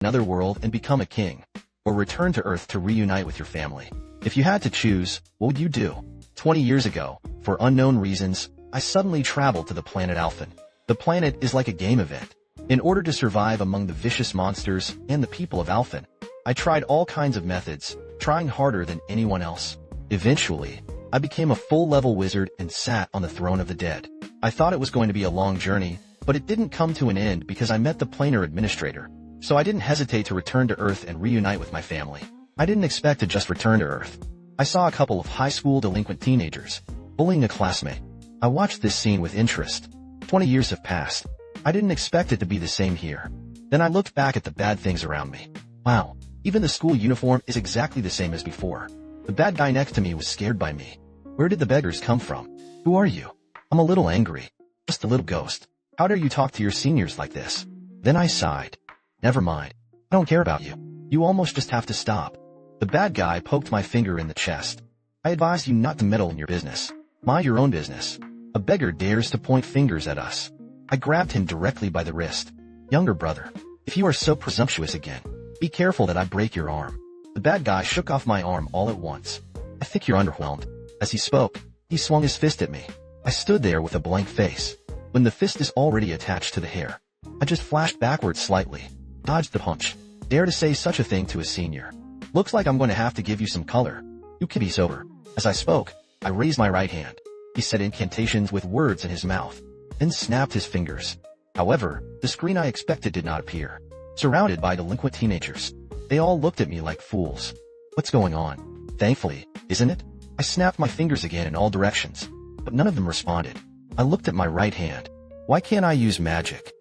another world and become a king, or return to Earth to reunite with your family? If you had to choose, what would you do? 20 years ago, for unknown reasons, I suddenly traveled to the planet Alphen. The planet is like a game event. In order to survive among the vicious monsters and the people of Alphen, I tried all kinds of methods, trying harder than anyone else. Eventually, I became a full-level wizard and sat on the throne of the dead. I thought it was going to be a long journey, but it didn't come to an end because I met the planar administrator. So I didn't hesitate to return to Earth and reunite with my family. I didn't expect to just return to Earth. I saw a couple of high school delinquent teenagers bullying a classmate. I watched this scene with interest. 20 years have passed. I didn't expect it to be the same here. Then I looked back at the bad things around me. Wow, even the school uniform is exactly the same as before. The bad guy next to me was scared by me. Where did the beggars come from? Who are you? I'm a little angry. Just a little ghost. How dare you talk to your seniors like this? Then I sighed. Never mind. I don't care about you. You almost just have to stop. The bad guy poked my finger in the chest. I advise you not to meddle in your business. Mind your own business. A beggar dares to point fingers at us. I grabbed him directly by the wrist. Younger brother, if you are so presumptuous again, be careful that I break your arm. The bad guy shook off my arm all at once. I think you're underwhelmed. As he spoke, he swung his fist at me. I stood there with a blank face. When the fist is already attached to the hair, I just flashed backwards slightly, dodged the punch. Dare to say such a thing to a senior. Looks like I'm going to have to give you some color. You can be sober. As I spoke, I raised my right hand. He said incantations with words in his mouth, then snapped his fingers. However, the screen I expected did not appear. Surrounded by delinquent teenagers, they all looked at me like fools. What's going on? Thankfully, isn't it? I snapped my fingers again in all directions, but none of them responded. I looked at my right hand. Why can't I use magic?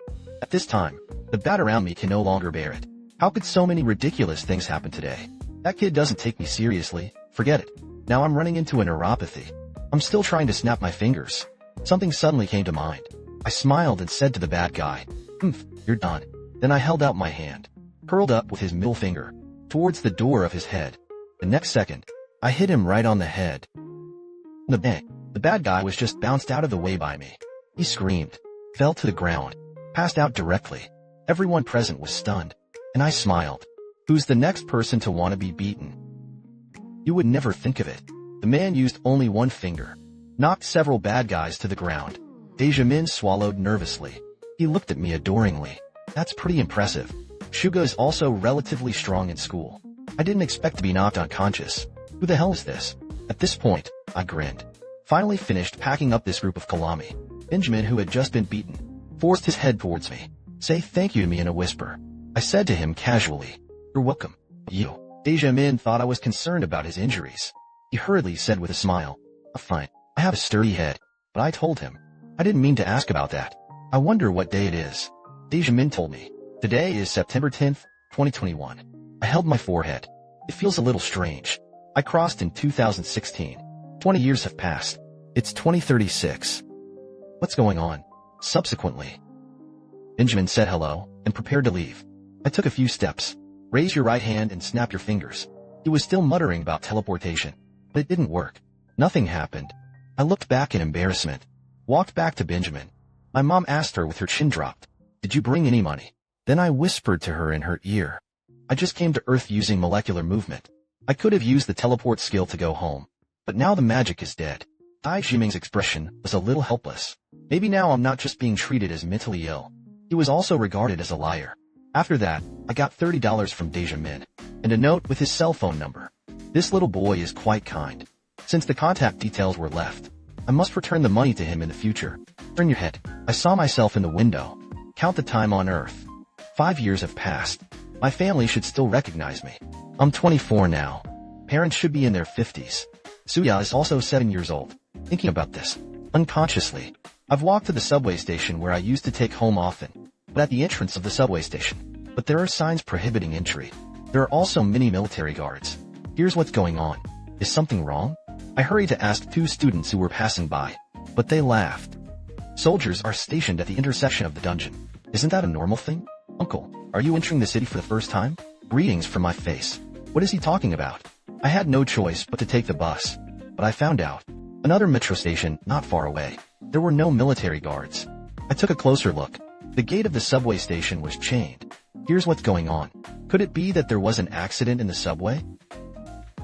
At this time, the bat around me can no longer bear it. How could so many ridiculous things happen today? That kid doesn't take me seriously. Forget it. Now I'm running into a neuropathy. I'm still trying to snap my fingers. Something suddenly came to mind. I smiled and said to the bad guy, you're done. Then I held out my hand, curled up with his middle finger, towards the door of his head. The next second, I hit him right on the head. The bang. The bad guy was just bounced out of the way by me. He screamed, fell to the ground, passed out directly. Everyone present was stunned, and I smiled. Who's the next person to want to be beaten? You would never think of it. The man used only one finger, knocked several bad guys to the ground. Dejamin swallowed nervously. He looked at me adoringly. That's pretty impressive. Shuga is also relatively strong in school. I didn't expect to be knocked unconscious. Who the hell is this? At this point, I grinned. Finally finished packing up this group of Kalami. Benjamin, who had just been beaten, forced his head towards me. Say thank you to me in a whisper. I said to him casually, you're welcome. You. Dejamin thought I was concerned about his injuries. He hurriedly said with a smile, fine. I have a sturdy head. But I told him, I didn't mean to ask about that. I wonder what day it is. Dejamin told me. Today is September 10th, 2021. I held my forehead. It feels a little strange. I crossed in 2016. 20 years have passed. It's 2036. What's going on? Subsequently, Benjamin said hello and prepared to leave. I took a few steps. Raise your right hand and snap your fingers. He was still muttering about teleportation, but it didn't work. Nothing happened. I looked back in embarrassment. Walked back to Benjamin. My mom asked her with her chin dropped, did you bring any money? Then I whispered to her in her ear, I just came to Earth using molecular movement. I could have used the teleport skill to go home, but now the magic is dead. Dai Jiming's expression was a little helpless. Maybe now I'm not just being treated as mentally ill. He was also regarded as a liar. After that, I got $30 from Dejamin, and a note with his cell phone number. This little boy is quite kind. Since the contact details were left, I must return the money to him in the future. Turn your head. I saw myself in the window. Count the time on Earth. 5 years have passed. My family should still recognize me. I'm 24 now. Parents should be in their 50s. Suya is also 7 years old. Thinking about this, unconsciously, I've walked to the subway station where I used to take home often, but at the entrance of the subway station. But there are signs prohibiting entry. There are also many military guards. Here's what's going on. Is something wrong? I hurried to ask 2 students who were passing by, but they laughed. Soldiers are stationed at the intersection of the dungeon. Isn't that a normal thing? Uncle, are you entering the city for the first time? Greetings from my face. What is he talking about? I had no choice but to take the bus, but I found out. Another metro station not far away. There were no military guards. I took a closer look. The gate of the subway station was chained. Here's what's going on. Could it be that there was an accident in the subway?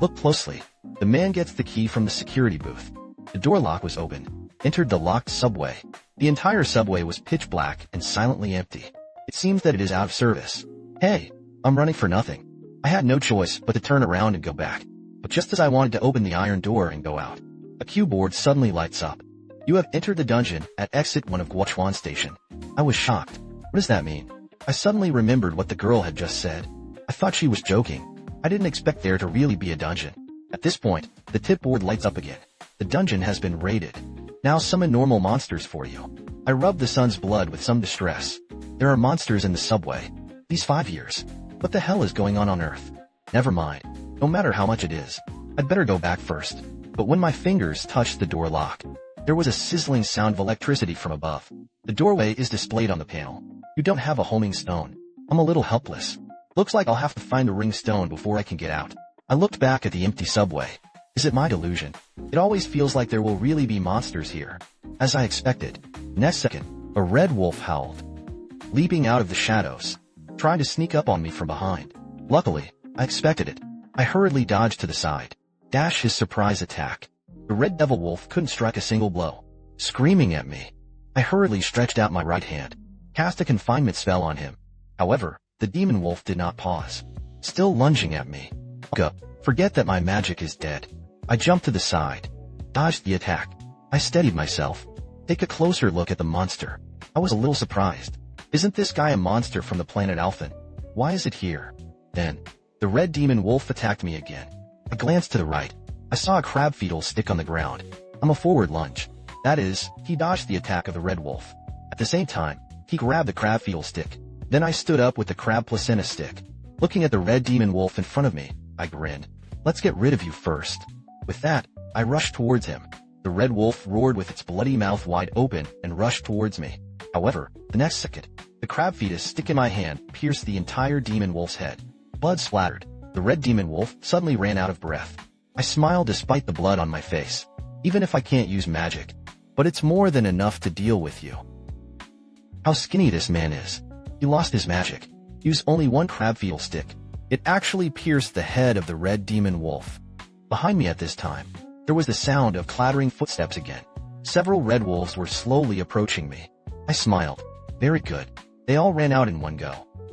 Look closely. The man gets the key from the security booth. The door lock was open. Entered the locked subway. The entire subway was pitch black and silently empty. It seems that it is out of service. Hey, I'm running for nothing. I had no choice but to turn around and go back. But just as I wanted to open the iron door and go out, a cue board suddenly lights up. You have entered the dungeon at exit 1 of Guochuan Station. I was shocked. What does that mean? I suddenly remembered what the girl had just said. I thought she was joking. I didn't expect there to really be a dungeon. At this point, the tip board lights up again. The dungeon has been raided. Now summon normal monsters for you. I rubbed the sun's blood with some distress. There are monsters in the subway. These 5 years. What the hell is going on Earth? Never mind. No matter how much it is, I'd better go back first. But when my fingers touched the door lock, there was a sizzling sound of electricity from above. The doorway is displayed on the panel. You don't have a homing stone. I'm a little helpless. Looks like I'll have to find the ring stone before I can get out. I looked back at the empty subway. Is it my delusion? It always feels like there will really be monsters here. As I expected. Next second, a red wolf howled, leaping out of the shadows, trying to sneak up on me from behind. Luckily, I expected it. I hurriedly dodged to the side. Dash his surprise attack. The red devil wolf couldn't strike a single blow. Screaming at me, I hurriedly stretched out my right hand, cast a confinement spell on him. However, the demon wolf did not pause, still lunging at me. Go. Forget that my magic is dead. I jumped to the side, dodged the attack. I steadied myself. Take a closer look at the monster. I was a little surprised. Isn't this guy a monster from the planet Alphen? Why is it here? Then, the red demon wolf attacked me again. I glanced to the right. I saw a crab fetal stick on the ground. I'm a forward lunge. That is, he dodged the attack of the red wolf. At the same time, he grabbed the crab fetal stick. Then I stood up with the crab placenta stick. Looking at the red demon wolf in front of me, I grinned. Let's get rid of you first. With that, I rushed towards him. The red wolf roared with its bloody mouth wide open and rushed towards me. However, the next second, the crab fetus stick in my hand pierced the entire demon wolf's head. Blood splattered. The red demon wolf suddenly ran out of breath. I smiled despite the blood on my face. Even if I can't use magic. But it's more than enough to deal with you. How skinny this man is. He lost his magic. Use only one crab fetal stick. It actually pierced the head of the red demon wolf. Behind me at this time, there was the sound of clattering footsteps again. Several red wolves were slowly approaching me. I smiled. Very good. They all ran out in one go.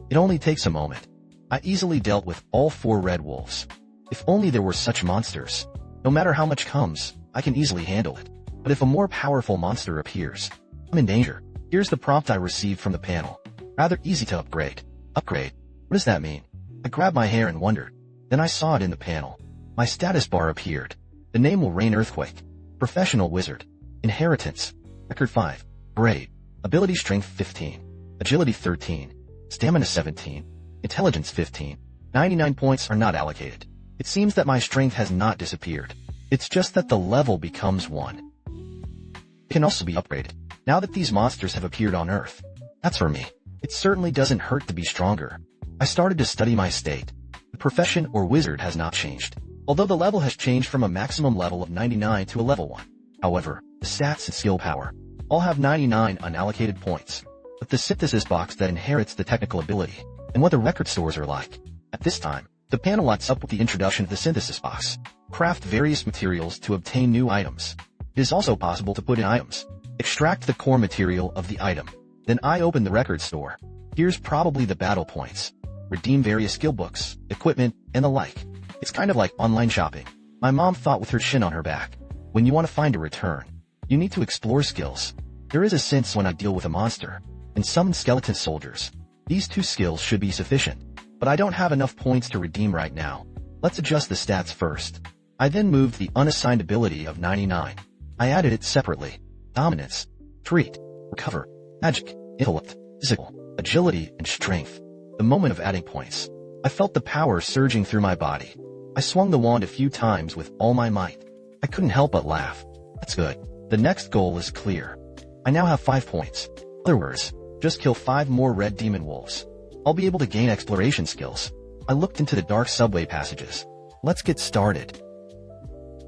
It only takes a moment. I easily dealt with all 4 red wolves. If only there were such monsters. No matter how much comes, I can easily handle it. But if a more powerful monster appears, I'm in danger. Here's the prompt I received from the panel. Rather easy to upgrade. Upgrade? What does that mean? I grabbed my hair and wondered. Then I saw it in the panel. My status bar appeared. The name will Rain Earthquake. Professional Wizard. Inheritance. Record 5. Grade. Ability Strength 15. Agility 13. Stamina 17. Intelligence 15. 99 points are not allocated. It seems that my strength has not disappeared. It's just that the level becomes 1. It can also be upgraded. Now that these monsters have appeared on Earth. That's for me. It certainly doesn't hurt to be stronger. I started to study my state. The profession or wizard has not changed. Although the level has changed from a maximum level of 99 to a level 1. However, the stats and skill power all have 99 unallocated points. But the synthesis box that inherits the technical ability, and what the record stores are like. At this time, the panel lights up with the introduction of the synthesis box. Craft various materials to obtain new items. It is also possible to put in items. Extract the core material of the item. Then I open the record store. Here's probably the battle points. Redeem various skill books, equipment, and the like. It's kind of like online shopping. My mom thought with her chin on her back. When you want to find a return, you need to explore skills. There is a sense when I deal with a monster and summon skeleton soldiers. These 2 skills should be sufficient, but I don't have enough points to redeem right now. Let's adjust the stats first. I then moved the unassigned ability of 99. I added it separately. Dominance, Treat, Recover, Magic, Intellect, Physical, Agility, and Strength. The moment of adding points, I felt the power surging through my body. I swung the wand a few times with all my might. I couldn't help but laugh. That's good. The next goal is clear. I now have 5 points. In other words, just kill 5 more red demon wolves. I'll be able to gain exploration skills. I looked into the dark subway passages. Let's get started.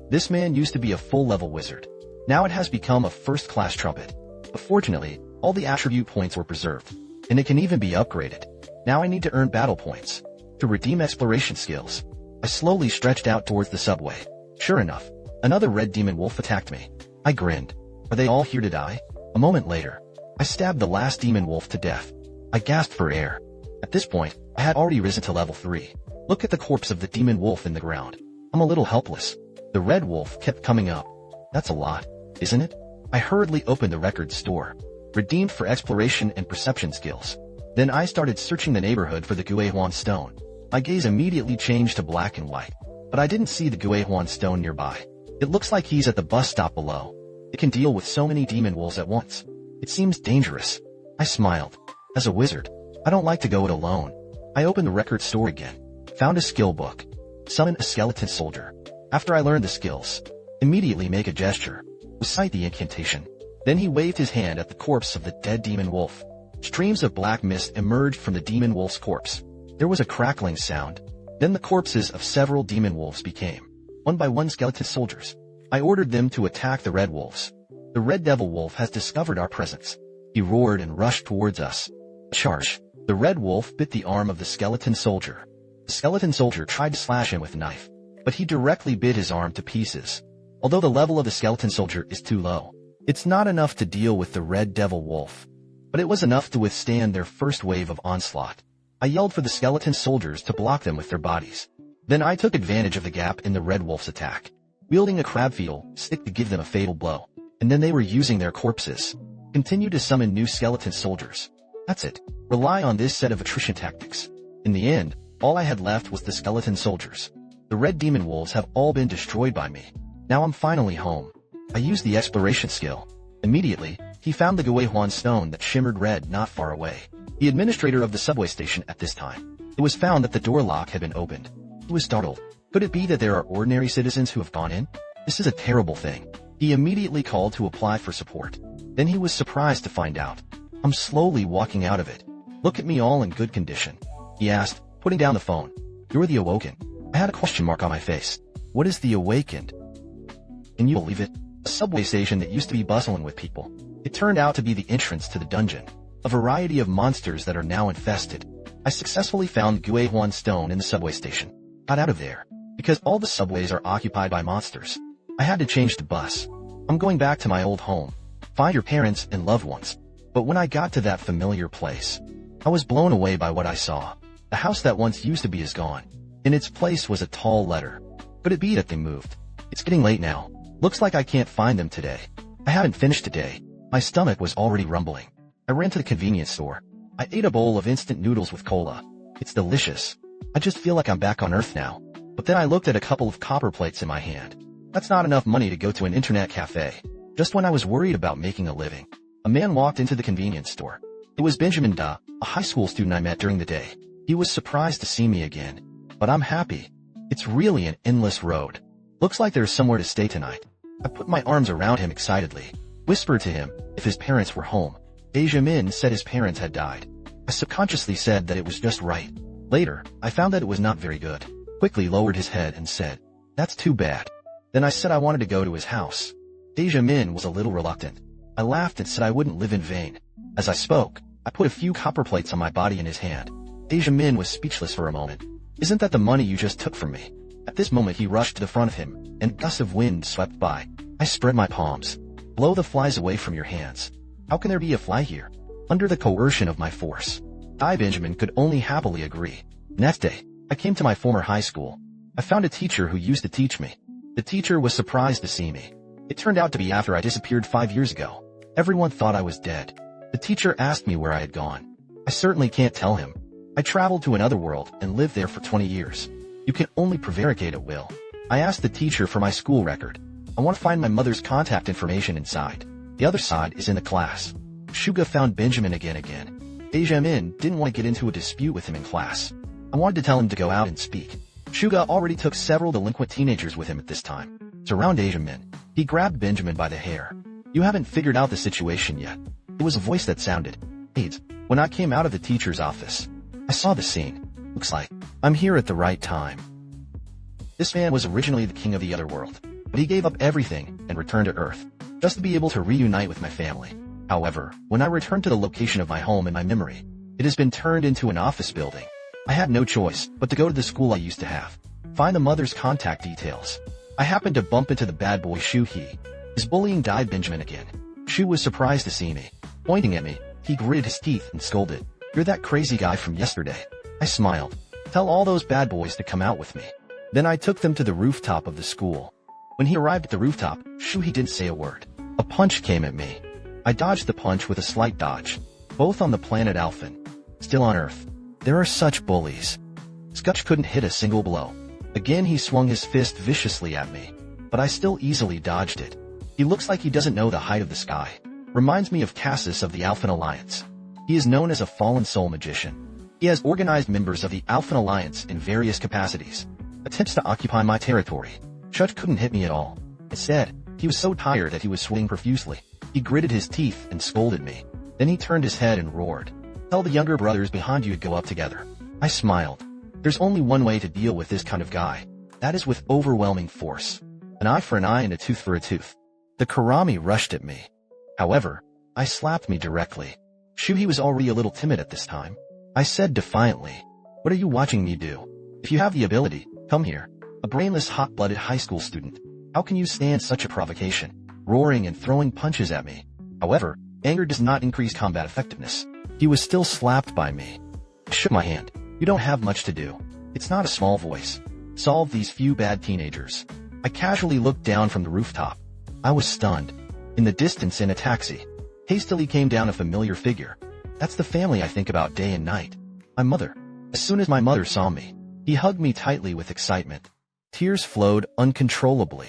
This man used to be a full-level wizard. Now it has become a first-class trumpet. But fortunately, all the attribute points were preserved, and it can even be upgraded. Now I need to earn battle points to redeem exploration skills. I slowly stretched out towards the subway. Sure enough, another red demon wolf attacked me. I grinned. Are they all here to die? A moment later, I stabbed the last demon wolf to death. I gasped for air. At this point, I had already risen to level 3. Look at the corpse of the demon wolf in the ground. I'm a little helpless. The red wolf kept coming up. That's a lot, isn't it? I hurriedly opened the record store. Redeemed for exploration and perception skills. Then I started searching the neighborhood for the Guihuan stone. My gaze immediately changed to black and white. But I didn't see the Guihuan stone nearby. It looks like he's at the bus stop below. It can deal with so many demon wolves at once. It seems dangerous. I smiled. As a wizard, I don't like to go it alone. I opened the record store again. Found a skill book. Summon a skeleton soldier. After I learned the skills, immediately make a gesture. Recite the incantation. Then he waved his hand at the corpse of the dead demon wolf. Streams of black mist emerged from the demon wolf's corpse. There was a crackling sound. Then the corpses of several demon wolves became, one by one, skeleton soldiers. I ordered them to attack the red wolves. The red devil wolf has discovered our presence. He roared and rushed towards us. Charge! The red wolf bit the arm of the skeleton soldier. The skeleton soldier tried to slash him with a knife, but he directly bit his arm to pieces. Although the level of the skeleton soldier is too low, it's not enough to deal with the red devil wolf. But it was enough to withstand their first wave of onslaught. I yelled for the skeleton soldiers to block them with their bodies. Then I took advantage of the gap in the red wolf's attack, wielding a crab fetal stick to give them a fatal blow. And then they were using their corpses. Continue to summon new skeleton soldiers. That's it. Rely on this set of attrition tactics. In the end, all I had left was the skeleton soldiers. The red demon wolves have all been destroyed by me. Now I'm finally home. I used the exploration skill. Immediately, he found the Guihuan stone that shimmered red not far away. The administrator of the subway station at this time. It was found that the door lock had been opened. He was startled. Could it be that there are ordinary citizens who have gone in? This is a terrible thing. He immediately called to apply for support. Then he was surprised to find out. I'm slowly walking out of it. Look at me all in good condition. He asked, putting down the phone. You're the Awoken. I had a question mark on my face. What is the Awakened? Can you believe it? A subway station that used to be bustling with people. It turned out to be the entrance to the dungeon. A variety of monsters that are now infested. I successfully found Guihuan stone in the subway station. Got out of there. Because all the subways are occupied by monsters. I had to change the bus. I'm going back to my old home. Find your parents and loved ones. But when I got to that familiar place, I was blown away by what I saw. The house that once used to be is gone. In its place was a tall letter. Could it be that they moved? It's getting late now. Looks like I can't find them today. I haven't finished today. My stomach was already rumbling. I ran to the convenience store. I ate a bowl of instant noodles with cola. It's delicious. I just feel like I'm back on Earth now. But then I looked at a couple of copper plates in my hand. That's not enough money to go to an internet cafe. Just when I was worried about making a living, a man walked into the convenience store. It was Benjamin Da, a high school student I met during the day. He was surprised to see me again. But I'm happy. It's really an endless road. Looks like there's somewhere to stay tonight. I put my arms around him excitedly. Whispered to him if his parents were home. Benjamin said his parents had died. I subconsciously said that it was just right. Later, I found that it was not very good. Quickly lowered his head and said, "That's too bad." Then I said I wanted to go to his house. Benjamin was a little reluctant. I laughed and said I wouldn't live in vain. As I spoke, I put a few copper plates on my body in his hand. Benjamin was speechless for a moment. "Isn't that the money you just took from me?" At this moment he rushed to the front of him, and a gust of wind swept by. I spread my palms. "Blow the flies away from your hands." How can there be a fly here? Under the coercion of my force. I, Benjamin, could only happily agree. Next day, I came to my former high school. I found a teacher who used to teach me. The teacher was surprised to see me. It turned out to be after I disappeared 5 years ago. Everyone thought I was dead. The teacher asked me where I had gone. I certainly can't tell him. I traveled to another world and lived there for 20 years. You can only prevaricate at will. I asked the teacher for my school record. I want to find my mother's contact information inside. The other side is in the class. Shuga found Benjamin again. Benjamin didn't want to get into a dispute with him in class. I wanted to tell him to go out and speak. Shuga already took several delinquent teenagers with him at this time. Surround Benjamin. He grabbed Benjamin by the hair. "You haven't figured out the situation yet." It was a voice that sounded. "Aids." When I came out of the teacher's office, I saw the scene. Looks like I'm here at the right time. This man was originally the king of the other world, but he gave up everything and returned to Earth, just to be able to reunite with my family. However, when I returned to the location of my home in my memory, It has been turned into an office building. I had no choice but to go to the school I used to have. Find the mother's contact details. I happened to bump into the bad boy Shu He. His bullying died Benjamin again. Shu was surprised to see me. Pointing at me, he gritted his teeth and scolded, "You're that crazy guy from yesterday." I smiled. "Tell all those bad boys to come out with me." Then I took them to the rooftop of the school. When he arrived at the rooftop, Shu He didn't say a word. A punch came at me. I dodged the punch with a slight dodge. Both on the planet Alphen. Still on Earth. There are such bullies. Scutch couldn't hit a single blow. Again he swung his fist viciously at me. But I still easily dodged it. He looks like he doesn't know the height of the sky. Reminds me of Cassis of the Alphen Alliance. He is known as a fallen soul magician. He has organized members of the Alphen Alliance in various capacities. Attempts to occupy my territory. Scutch couldn't hit me at all. Instead, he was so tired that he was sweating profusely. He gritted his teeth and scolded me. Then he turned his head and roared, "Tell the younger brothers behind you to go up together." I smiled. There's only one way to deal with this kind of guy. That is with overwhelming force. An eye for an eye and a tooth for a tooth. The Karami rushed at me. However, I slapped me directly. Shu He was already a little timid at this time. I said defiantly, "What are you watching me do? If you have the ability, come here." A brainless hot-blooded high school student. How can you stand such a provocation? Roaring and throwing punches at me. However, anger does not increase combat effectiveness. He was still slapped by me. I shook my hand. "You don't have much to do. It's not a small voice. Solve these few bad teenagers." I casually looked down from the rooftop. I was stunned. In the distance in a taxi, hastily came down a familiar figure. That's the family I think about day and night. My mother. As soon as my mother saw me, he hugged me tightly with excitement. Tears flowed uncontrollably.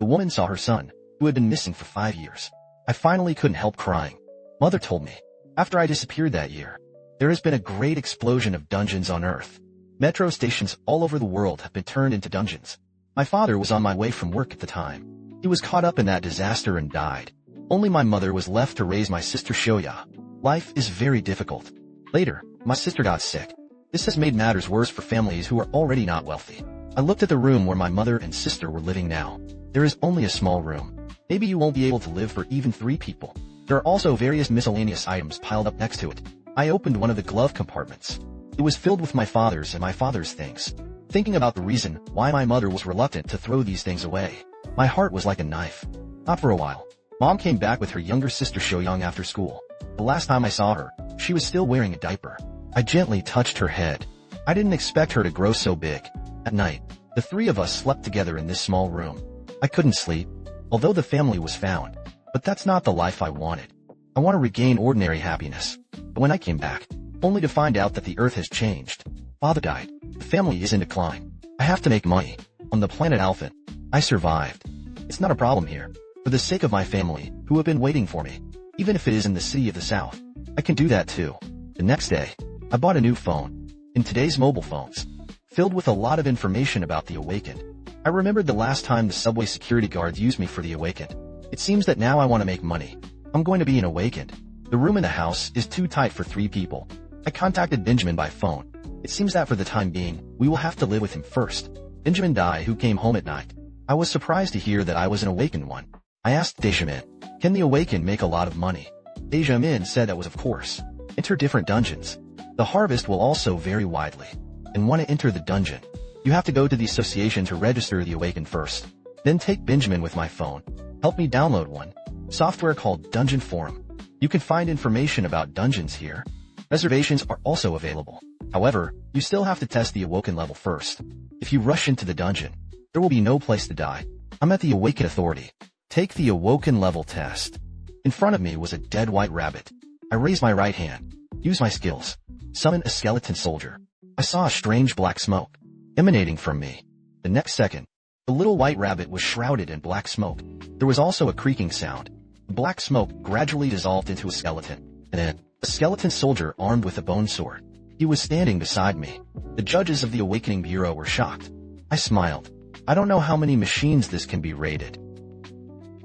The woman saw her son, who had been missing for 5 years. I finally couldn't help crying. Mother told me, after I disappeared that year, there has been a great explosion of dungeons on Earth. Metro stations all over the world have been turned into dungeons. My father was on my way from work at the time. He was caught up in that disaster and died. Only my mother was left to raise my sister Shoya. Life is very difficult. Later, my sister got sick. This has made matters worse for families who are already not wealthy. I looked at the room where my mother and sister were living now. There is only a small room. Maybe you won't be able to live for even 3 people. There are also various miscellaneous items piled up next to it. I opened one of the glove compartments. It was filled with my father's and my father's things. Thinking about the reason why my mother was reluctant to throw these things away, my heart was like a knife. Not for a while. Mom came back with her younger sister Shoyoung after school. The last time I saw her, she was still wearing a diaper. I gently touched her head. I didn't expect her to grow so big. At night, the 3 of us slept together in this small room. I couldn't sleep, although the family was found. But that's not the life I wanted. I want to regain ordinary happiness. But when I came back, only to find out that the Earth has changed. Father died. The family is in decline. I have to make money. On the planet Alphen, I survived. It's not a problem here. For the sake of my family, who have been waiting for me, even if it is in the city of the South, I can do that too. The next day, I bought a new phone. In today's mobile phones, filled with a lot of information about the Awakened. I remembered the last time the subway security guards used me for the Awakened. It seems that now I want to make money. I'm going to be an Awakened. The room in the house is too tight for 3 people. I contacted Benjamin by phone. It seems that for the time being, we will have to live with him first. Benjamin Dai, who came home at night. I was surprised to hear that I was an Awakened one. I asked Dejamin, can the Awakened make a lot of money? Dejamin said that was of course. Enter different dungeons. The harvest will also vary widely. And want to enter the dungeon, you have to go to the association to register the Awakened first. Then take Benjamin with my phone. Help me download one. Software called Dungeon Forum. You can find information about dungeons here. Reservations are also available. However, you still have to test the Awoken level first. If you rush into the dungeon, there will be no place to die. I'm at the Awaken Authority. Take the Awoken level test. In front of me was a dead white rabbit. I raised my right hand. Use my skills. Summon a skeleton soldier. I saw a strange black smoke emanating from me. The next second, the little white rabbit was shrouded in black smoke. There was also a creaking sound. The black smoke gradually dissolved into a skeleton. And then, a skeleton soldier armed with a bone sword. He was standing beside me. The judges of the Awakening Bureau were shocked. I smiled. I don't know how many machines this can be rated.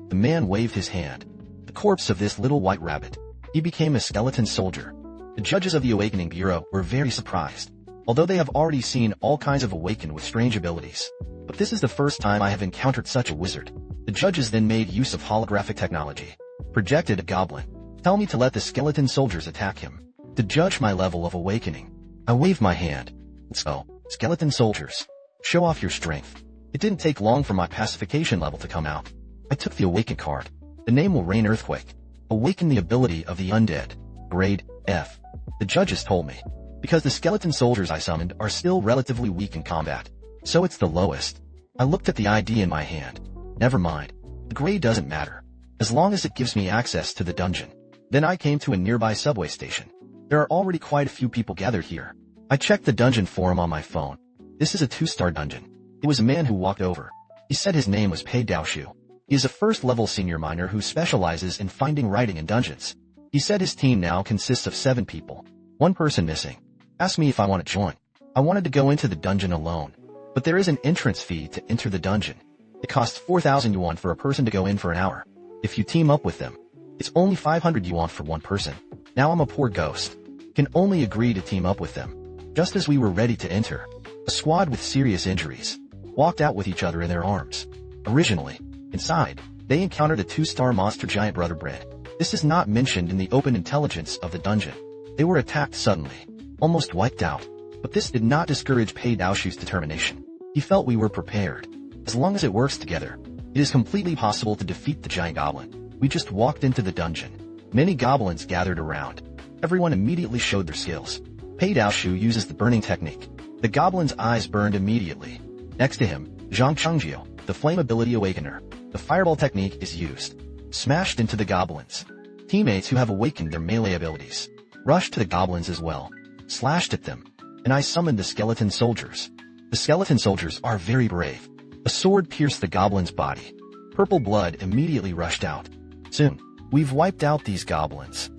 The man waved his hand. The corpse of this little white rabbit. He became a skeleton soldier. The judges of the Awakening Bureau were very surprised, although they have already seen all kinds of Awakened with strange abilities. But this is the first time I have encountered such a wizard. The judges then made use of holographic technology. Projected a goblin. Tell me to let the skeleton soldiers attack him. To judge my level of awakening, I waved my hand. Let's go, skeleton soldiers. Show off your strength. It didn't take long for my pacification level to come out. I took the Awaken card. The name will Rain Earthquake. Awaken the ability of the undead. Grade F. The judges told me. Because the skeleton soldiers I summoned are still relatively weak in combat. So it's the lowest. I looked at the ID in my hand. Never mind. The grade doesn't matter. As long as it gives me access to the dungeon. Then I came to a nearby subway station. There are already quite a few people gathered here. I checked the dungeon forum on my phone. This is a 2-star dungeon. It was a man who walked over. He said his name was Pei Daoshu. He is a first-level senior miner who specializes in finding writing in dungeons. He said his team now consists of 7 people. 1 person missing. Asked me if I want to join. I wanted to go into the dungeon alone. But there is an entrance fee to enter the dungeon. It costs 4,000 yuan for a person to go in for an hour. If you team up with them, it's only 500 yuan for 1 person. Now I'm a poor ghost. Can only agree to team up with them. Just as we were ready to enter, a squad with serious injuries walked out with each other in their arms. Originally, inside, they encountered a 2-star monster giant brother bred. This is not mentioned in the open intelligence of the dungeon. They were attacked suddenly, almost wiped out. But this did not discourage Pei Daoshu's determination. He felt we were prepared. As long as it works together, it is completely possible to defeat the giant goblin. We just walked into the dungeon. Many goblins gathered around. Everyone immediately showed their skills. Pei Daoshu uses the burning technique. The goblin's eyes burned immediately. Next to him, Zhang Chengjiu, the flame ability awakener. The fireball technique is used. Smashed into the goblins. Teammates who have awakened their melee abilities rushed to the goblins as well. Slashed at them. And I summoned the skeleton soldiers. The skeleton soldiers are very brave. A sword pierced the goblin's body. Purple blood immediately rushed out. Soon, we've wiped out these goblins.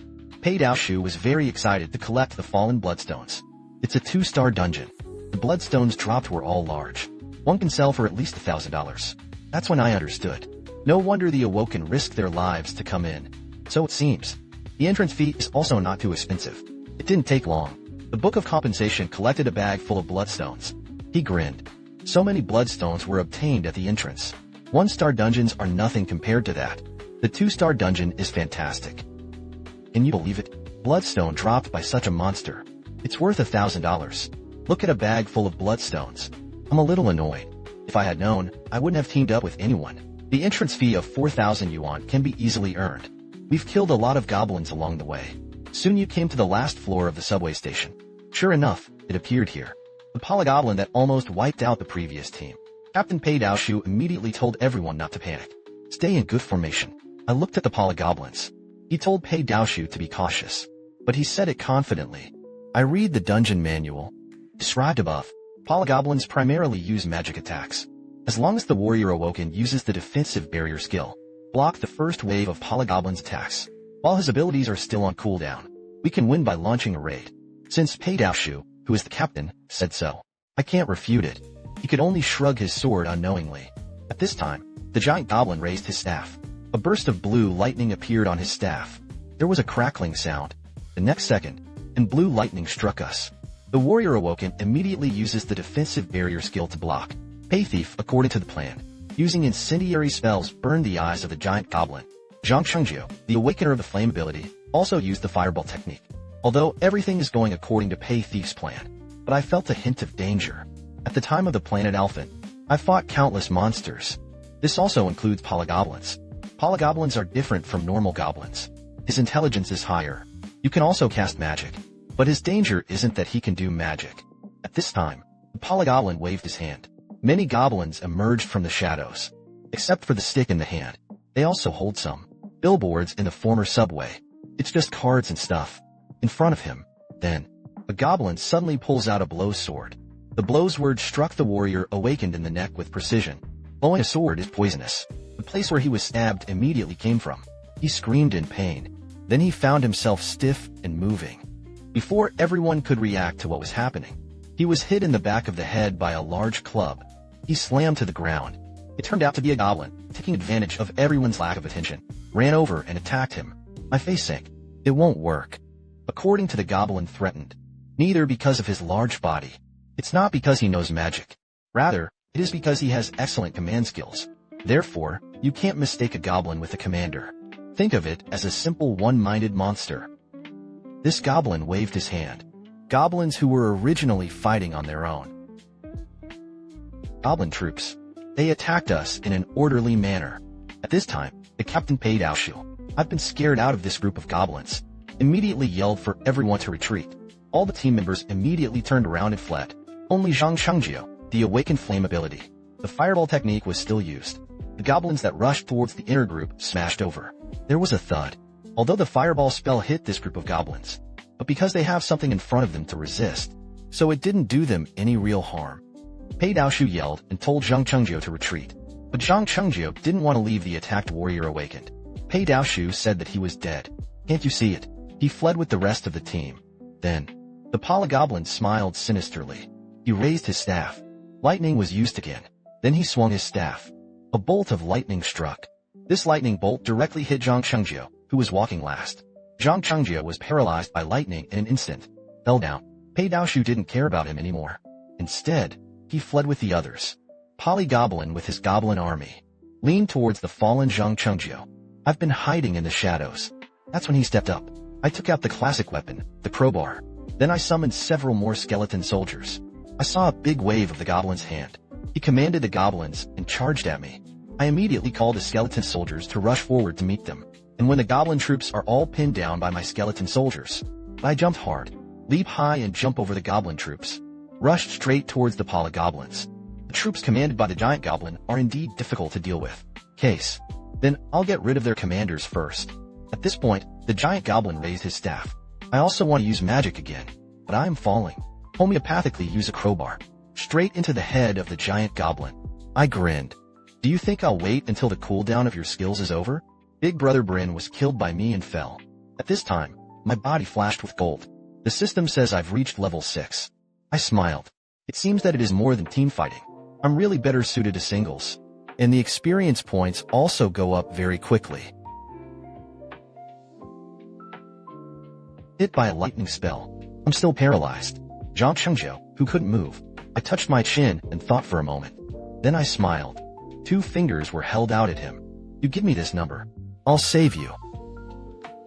Pei Daoshu was very excited to collect the fallen bloodstones. It's a 2-star dungeon. The bloodstones dropped were all large. One can sell for at least $1,000. That's when I understood. No wonder the Awoken risked their lives to come in. So it seems. The entrance fee is also not too expensive. It didn't take long. The Book of Compensation collected a bag full of bloodstones. He grinned. So many bloodstones were obtained at the entrance. 1-star dungeons are nothing compared to that. The 2-star dungeon is fantastic. Can you believe it? Bloodstone dropped by such a monster. It's worth $1,000. Look at a bag full of bloodstones. I'm a little annoyed. If I had known, I wouldn't have teamed up with anyone. The entrance fee of 4,000 yuan can be easily earned. We've killed a lot of goblins along the way. Soon you came to the last floor of the subway station. Sure enough, it appeared here. The polygoblin that almost wiped out the previous team. Captain Pei Daoshu immediately told everyone not to panic. Stay in good formation. I looked at the polygoblins. He told Pei Daoshu to be cautious. But he said it confidently. I read the dungeon manual. Described above, polygoblins primarily use magic attacks. As long as the warrior awoken uses the defensive barrier skill, block the first wave of polygoblins' attacks. While his abilities are still on cooldown, we can win by launching a raid. Since Pei Daoshu, who is the captain, said so, I can't refute it. He could only shrug his sword unknowingly. At this time, the giant goblin raised his staff. A burst of blue lightning appeared on his staff. There was a crackling sound. The next second, and blue lightning struck us. The warrior awoken immediately uses the defensive barrier skill to block. Pei Thief, according to the plan, using incendiary spells, burned the eyes of the giant goblin. Zhang Chengjiu, the awakener of the flame ability, also used the fireball technique. Although everything is going according to Pei Thief's plan, but I felt a hint of danger. At the time of the planet Alphen, I fought countless monsters. This also includes polygoblins. Polygoblins are different from normal goblins. His intelligence is higher. You can also cast magic, but his danger isn't that he can do magic. At this time, the polygoblin waved his hand. Many goblins emerged from the shadows. Except for the stick in the hand, they also hold some billboards in the former subway. It's just cards and stuff. In front of him, then, a goblin suddenly pulls out a blow sword. The blow's word struck the warrior awakened in the neck with precision. Blowing a sword is poisonous. The place where he was stabbed immediately came from. He screamed in pain. Then he found himself stiff and moving. Before everyone could react to what was happening, he was hit in the back of the head by a large club. He slammed to the ground. It turned out to be a goblin, taking advantage of everyone's lack of attention, ran over and attacked him. My face sank. It won't work. According to the goblin threatened. Neither because of his large body. It's not because he knows magic. Rather, it is because he has excellent command skills. Therefore, you can't mistake a goblin with a commander. Think of it as a simple one-minded monster. This goblin waved his hand. Goblins who were originally fighting on their own. Goblin troops. They attacked us in an orderly manner. At this time, the captain paid Aoshu. I've been scared out of this group of goblins. Immediately yelled for everyone to retreat. All the team members immediately turned around and fled. Only Zhang Chengjiu, the awakened flame ability. The fireball technique was still used. The goblins that rushed towards the inner group smashed over. There was a thud. Although the fireball spell hit this group of goblins, but because they have something in front of them to resist, so it didn't do them any real harm. Pei Daoshu yelled and told Zhang Chengjiu to retreat. But Zhang Chengjiu didn't want to leave the attacked warrior awakened. Pei Daoshu said that he was dead. Can't you see it? He fled with the rest of the team. Then, the Polygoblin smiled sinisterly. He raised his staff. Lightning was used again. Then he swung his staff. A bolt of lightning struck. This lightning bolt directly hit Zhang Chengjiu, who was walking last. Zhang Chengjiu was paralyzed by lightning in an instant. Fell down. Pei Daoshu didn't care about him anymore. Instead, he fled with the others. Polygoblin with his goblin army leaned towards the fallen Zhang Chengjiu. I've been hiding in the shadows. That's when he stepped up. I took out the classic weapon, the crowbar. Then I summoned several more skeleton soldiers. I saw a big wave of the goblin's hand. He commanded the goblins and charged at me. I immediately called the skeleton soldiers to rush forward to meet them. And when the goblin troops are all pinned down by my skeleton soldiers, I jumped hard, leap high and jump over the goblin troops. Rushed straight towards the polygoblins. The troops commanded by the giant goblin are indeed difficult to deal with. Then I'll get rid of their commanders first. At this point, the giant goblin raised his staff. I also want to use magic again, but I am falling. Homeopathically use a crowbar. Straight into the head of the giant goblin. I grinned. Do you think I'll wait until the cooldown of your skills is over? Big Brother Bryn was killed by me and fell. At this time, my body flashed with gold. The system says I've reached level 6. I smiled. It seems that it is more than team fighting. I'm really better suited to singles. And the experience points also go up very quickly. Hit by a lightning spell. I'm still paralyzed. Zhang Chengjiu, who couldn't move. I touched my chin and thought for a moment. Then I smiled. 2 fingers were held out at him. You give me this number. I'll save you.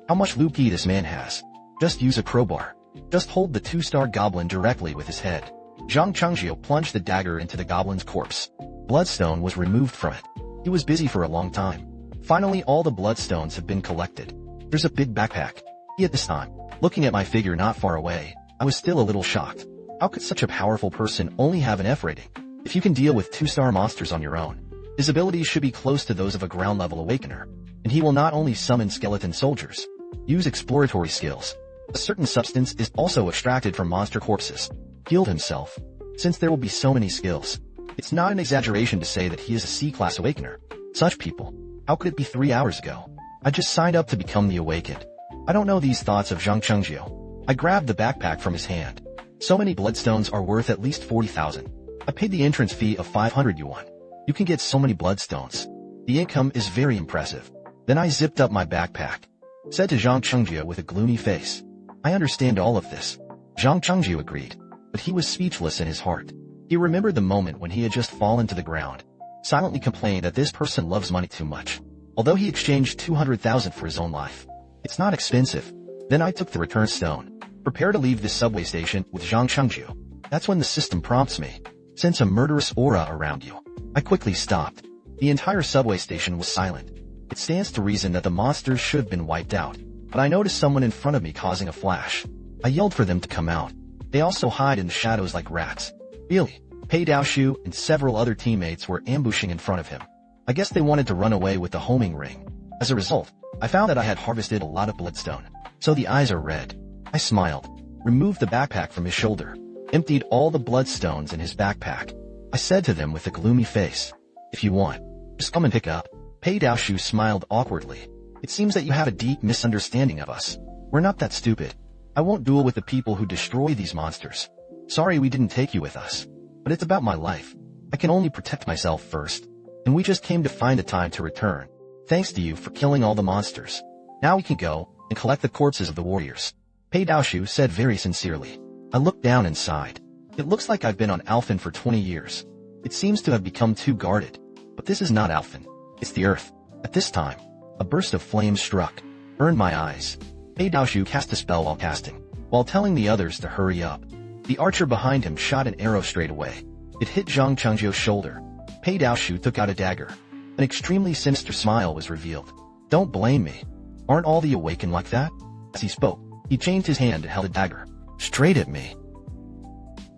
How much loop this man has. Just use a crowbar. Just hold the 2-star goblin directly with his head. Zhang Chengjiu plunged the dagger into the goblin's corpse. Bloodstone was removed from it. He was busy for a long time. Finally, all the bloodstones have been collected. There's a big backpack. At this time, looking at my figure not far away, I was still a little shocked. How could such a powerful person only have an F rating? If you can deal with 2-star monsters on your own, his abilities should be close to those of a ground-level awakener, and he will not only summon skeleton soldiers, use exploratory skills. A certain substance is also extracted from monster corpses. Healed himself. Since there will be so many skills, it's not an exaggeration to say that he is a C-class awakener. Such people. How could it be 3 hours ago? I just signed up to become the awakened. I don't know these thoughts of Zhang Chengjiu. I grabbed the backpack from his hand. So many bloodstones are worth at least 40,000. I paid the entrance fee of 500 yuan. You can get so many bloodstones. The income is very impressive. Then I zipped up my backpack. Said to Zhang Chengjiu with a gloomy face. I understand all of this. Zhang Chengjiu agreed, but he was speechless in his heart. He remembered the moment when he had just fallen to the ground. Silently complained that this person loves money too much. Although he exchanged 200,000 for his own life. It's not expensive. Then I took the return stone. Prepare to leave this subway station with Zhang Chengjiu. That's when the system prompts me. Sense a murderous aura around you. I quickly stopped. The entire subway station was silent. It stands to reason that the monsters should have been wiped out. But I noticed someone in front of me causing a flash. I yelled for them to come out. They also hide in the shadows like rats. Really, Pei Daoshu and several other teammates were ambushing in front of him. I guess they wanted to run away with the homing ring. As a result, I found that I had harvested a lot of bloodstone. So the eyes are red. I smiled, removed the backpack from his shoulder, emptied all the bloodstones in his backpack. I said to them with a gloomy face, if you want, just come and pick up. Pei Daoshu smiled awkwardly. It seems that you have a deep misunderstanding of us. We're not that stupid. I won't duel with the people who destroy these monsters. Sorry we didn't take you with us. But it's about my life. I can only protect myself first. And we just came to find a time to return. Thanks to you for killing all the monsters. Now we can go and collect the corpses of the warriors. Pei Daoshu said very sincerely. I looked down and sighed. It looks like I've been on Alphen for 20 years. It seems to have become too guarded. But this is not Alphen. It's the earth. At this time, a burst of flames struck, burned my eyes. Pei Daoshu cast a spell while casting, while telling the others to hurry up. The archer behind him shot an arrow straight away. It hit Zhang Chengzhou's shoulder. Pei Daoshu took out a dagger. An extremely sinister smile was revealed. Don't blame me. Aren't all the Awakened like that? As he spoke, he changed his hand and held a dagger, straight at me.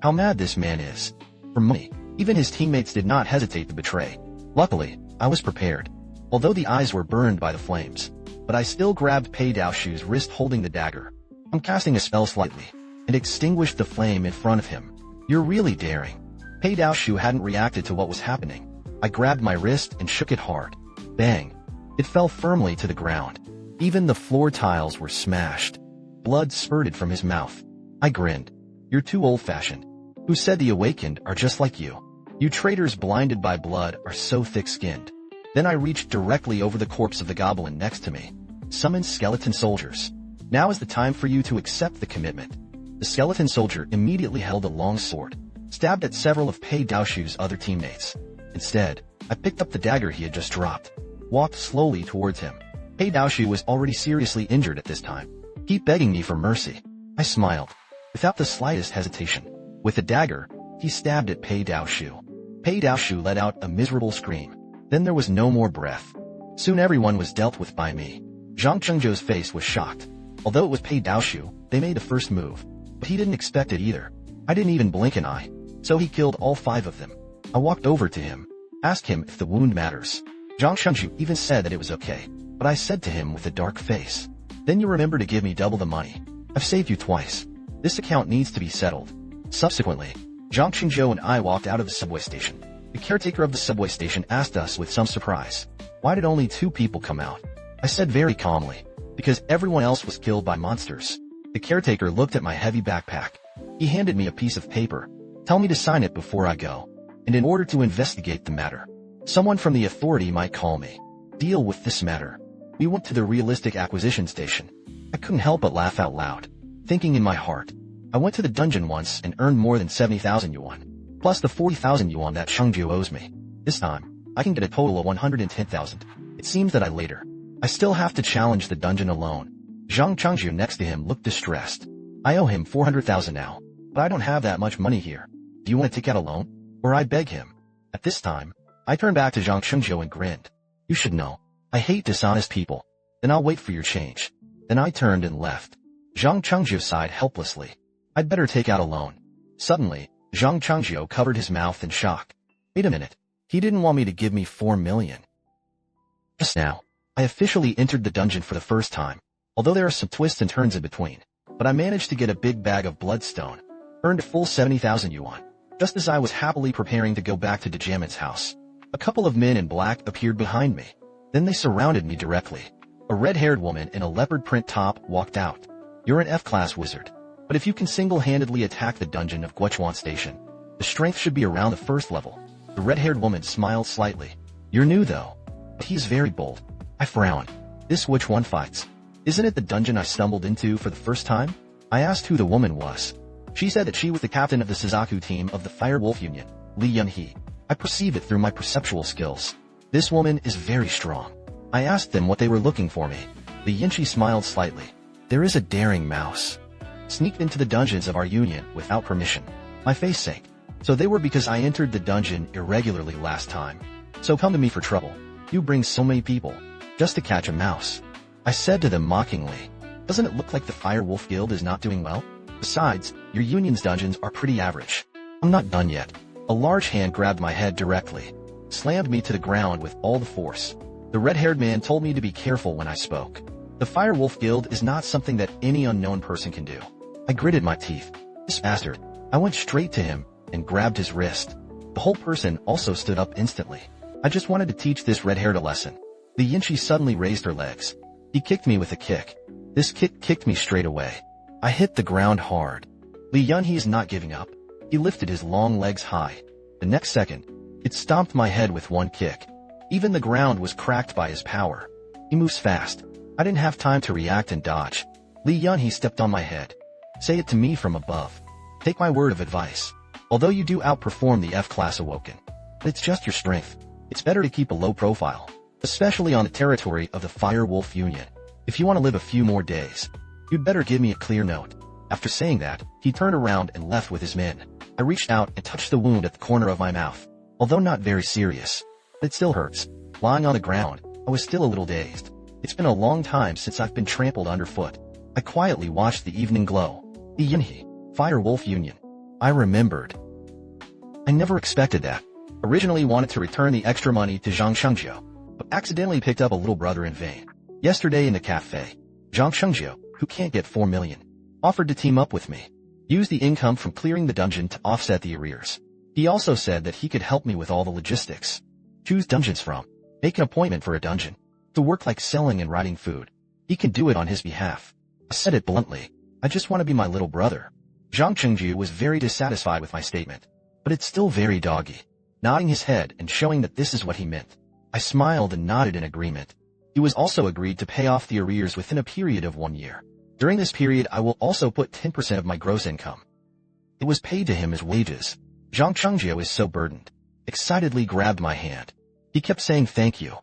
How mad this man is. For money, even his teammates did not hesitate to betray. Luckily, I was prepared. Although the eyes were burned by the flames, but I still grabbed Pei Daoshu's wrist holding the dagger. I'm casting a spell slightly, and extinguished the flame in front of him. You're really daring. Pei Daoshu hadn't reacted to what was happening. I grabbed my wrist and shook it hard. Bang! It fell firmly to the ground. Even the floor tiles were smashed. Blood spurted from his mouth. I grinned. You're too old-fashioned. Who said the Awakened are just like you? You traitors blinded by blood are so thick-skinned. Then I reached directly over the corpse of the goblin next to me. Summon skeleton soldiers. Now is the time for you to accept the commitment. The skeleton soldier immediately held a long sword, stabbed at several of Pei Daoshu's other teammates. Instead, I picked up the dagger he had just dropped, walked slowly towards him. Pei Daoshu was already seriously injured at this time. Keep begging me for mercy. I smiled, without the slightest hesitation. With the dagger, he stabbed at Pei Daoshu. Pei Daoshu let out a miserable scream. Then there was no more breath. Soon everyone was dealt with by me. Zhang Chengzhou's face was shocked. Although it was Pei Daoshu, they made the first move. But he didn't expect it either. I didn't even blink an eye. So he killed all 5 of them. I walked over to him, asked him if the wound matters. Zhang Chengzhou even said that it was okay. But I said to him with a dark face, then you remember to give me double the money. I've saved you twice. This account needs to be settled. Subsequently, Zhang Chengzhou and I walked out of the subway station. The caretaker of the subway station asked us with some surprise, why did only 2 people come out? I said very calmly, because everyone else was killed by monsters. The caretaker looked at my heavy backpack. He handed me a piece of paper. Tell me to sign it before I go. And in order to investigate the matter, someone from the authority might call me. Deal with this matter. We went to the realistic acquisition station. I couldn't help but laugh out loud, thinking in my heart, I went to the dungeon once and earned more than 70,000 yuan, plus the 40,000 yuan that Chengzhou owes me. This time, I can get a total of 110,000. It seems that I still have to challenge the dungeon alone. Zhang Chengzhou next to him looked distressed. I owe him 400,000 now, but I don't have that much money here. Do you want to take out a loan? Or I beg him. At this time, I turned back to Zhang Chengzhou and grinned. You should know. I hate dishonest people. Then I'll wait for your change. Then I turned and left. Zhang Chengzhou sighed helplessly. I'd better take out a loan. Suddenly, Zhang Chengzhou covered his mouth in shock. Wait a minute. He didn't want me to give me 4 million. Just now, I officially entered the dungeon for the first time, although there are some twists and turns in between. But I managed to get a big bag of bloodstone, earned a full 70,000 yuan, just as I was happily preparing to go back to Dejamin's house. A couple of men in black appeared behind me. Then they surrounded me directly. A red-haired woman in a leopard print top walked out. You're an F-class wizard. But if you can single-handedly attack the dungeon of Guochuan Station, the strength should be around the 1st level. The red-haired woman smiled slightly. You're new though. But he's very bold. I frowned. This which one fights? Isn't it the dungeon I stumbled into for the first time? I asked who the woman was. She said that she was the captain of the Suzaku team of the Fire Wolf Union, Li Yunhee. I perceive it through my perceptual skills. This woman is very strong. I asked them what they were looking for me. Li Yunhee smiled slightly. There is a daring mouse. Sneaked into the dungeons of our union without permission. My face sank. So they were because I entered the dungeon irregularly last time. So come to me for trouble. You bring so many people, just to catch a mouse. I said to them mockingly, doesn't it look like the Fire Wolf Guild is not doing well? Besides, your union's dungeons are pretty average. I'm not done yet. A large hand grabbed my head directly, slammed me to the ground with all the force. The red-haired man told me to be careful when I spoke. The Fire Wolf Guild is not something that any unknown person can do. I gritted my teeth. This bastard. I went straight to him and grabbed his wrist. The whole person also stood up instantly. I just wanted to teach this red-haired a lesson. Li Yunhee suddenly raised her legs. He kicked me with a kick. This kick kicked me straight away. I hit the ground hard. Li Yunhee is not giving up. He lifted his long legs high. The next second, it stomped my head with one kick. Even the ground was cracked by his power. He moves fast. I didn't have time to react and dodge. Li Yunhee stepped on my head. Say it to me from above. Take my word of advice. Although you do outperform the F-class Awoken, it's just your strength. It's better to keep a low profile, especially on the territory of the Fire Wolf Union. If you want to live a few more days, You'd better give me a clear note. After saying that, he turned around and left with his men. I reached out and touched the wound at the corner of my mouth. Although not very serious, it still hurts. Lying on the ground, I was still a little dazed. It's been a long time since I've been trampled underfoot. I quietly watched the evening glow. The Yinhe, Fire Wolf Union. I remembered. I never expected that. Originally wanted to return the extra money to Zhang Shengjiu, but accidentally picked up a little brother in vain. Yesterday in the cafe, Zhang Shengjiu, who can't get 4 million, offered to team up with me. Use the income from clearing the dungeon to offset the arrears. He also said that he could help me with all the logistics. Choose dungeons from. Make an appointment for a dungeon. To work like selling and writing food. He can do it on his behalf. I said it bluntly. I just want to be my little brother. Zhang Shengjiu was very dissatisfied with my statement, but it's still very doggy, nodding his head and showing that this is what he meant. I smiled and nodded in agreement. He was also agreed to pay off the arrears within a period of 1 year. During this period, I will also put 10% of my gross income. It was paid to him as wages. Zhang Shengjiu is so burdened. Excitedly grabbed my hand. He kept saying thank you.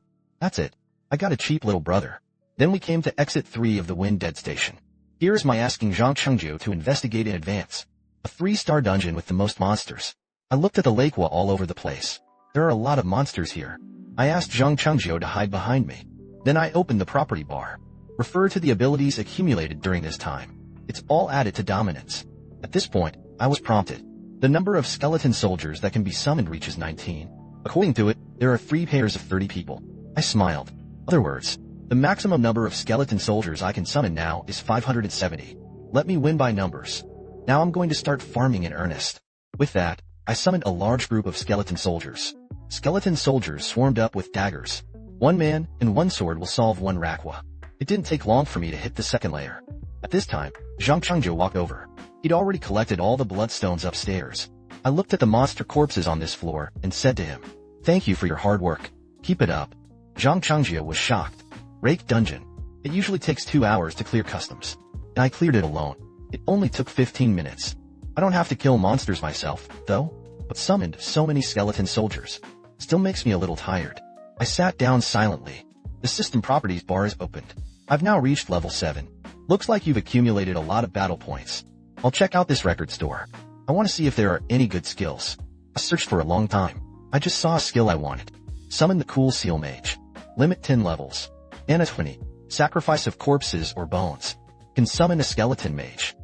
That's it. I got a cheap little brother. Then we came to exit 3 of the Wind Dead station. Here's my asking Zhang Shengjiu to investigate in advance. A 3-star dungeon with the most monsters. I looked at the lake wall all over the place. There are a lot of monsters here. I asked Zhang Shengjiu to hide behind me. Then I opened the property bar. Refer to the abilities accumulated during this time. It's all added to dominance. At this point, I was prompted. The number of skeleton soldiers that can be summoned reaches 19. According to it, there are 3 pairs of 30 people. I smiled. Other words, the maximum number of skeleton soldiers I can summon now is 570. Let me win by numbers. Now I'm going to start farming in earnest. With that, I summoned a large group of skeleton soldiers. Skeleton soldiers swarmed up with daggers. 1 man and 1 sword will solve 1 Rakwa. It didn't take long for me to hit the second layer. At this time, Zhang Shengjiu walked over. He'd already collected all the bloodstones upstairs. I looked at the monster corpses on this floor and said to him, "Thank you for your hard work. Keep it up." Zhang Shengjiu was shocked. Rake dungeon. It usually takes 2 hours to clear customs, and I cleared it alone. It only took 15 minutes. I don't have to kill monsters myself, though, but summoned so many skeleton soldiers. Still makes me a little tired. I sat down silently. The system properties bar is opened. I've now reached level 7. Looks like you've accumulated a lot of battle points. I'll check out this record store. I want to see if there are any good skills. I searched for a long time. I just saw a skill I wanted. Summon the Cool Seal Mage. Limit 10 levels. Anna 20. Sacrifice of corpses or bones. Can summon a skeleton mage.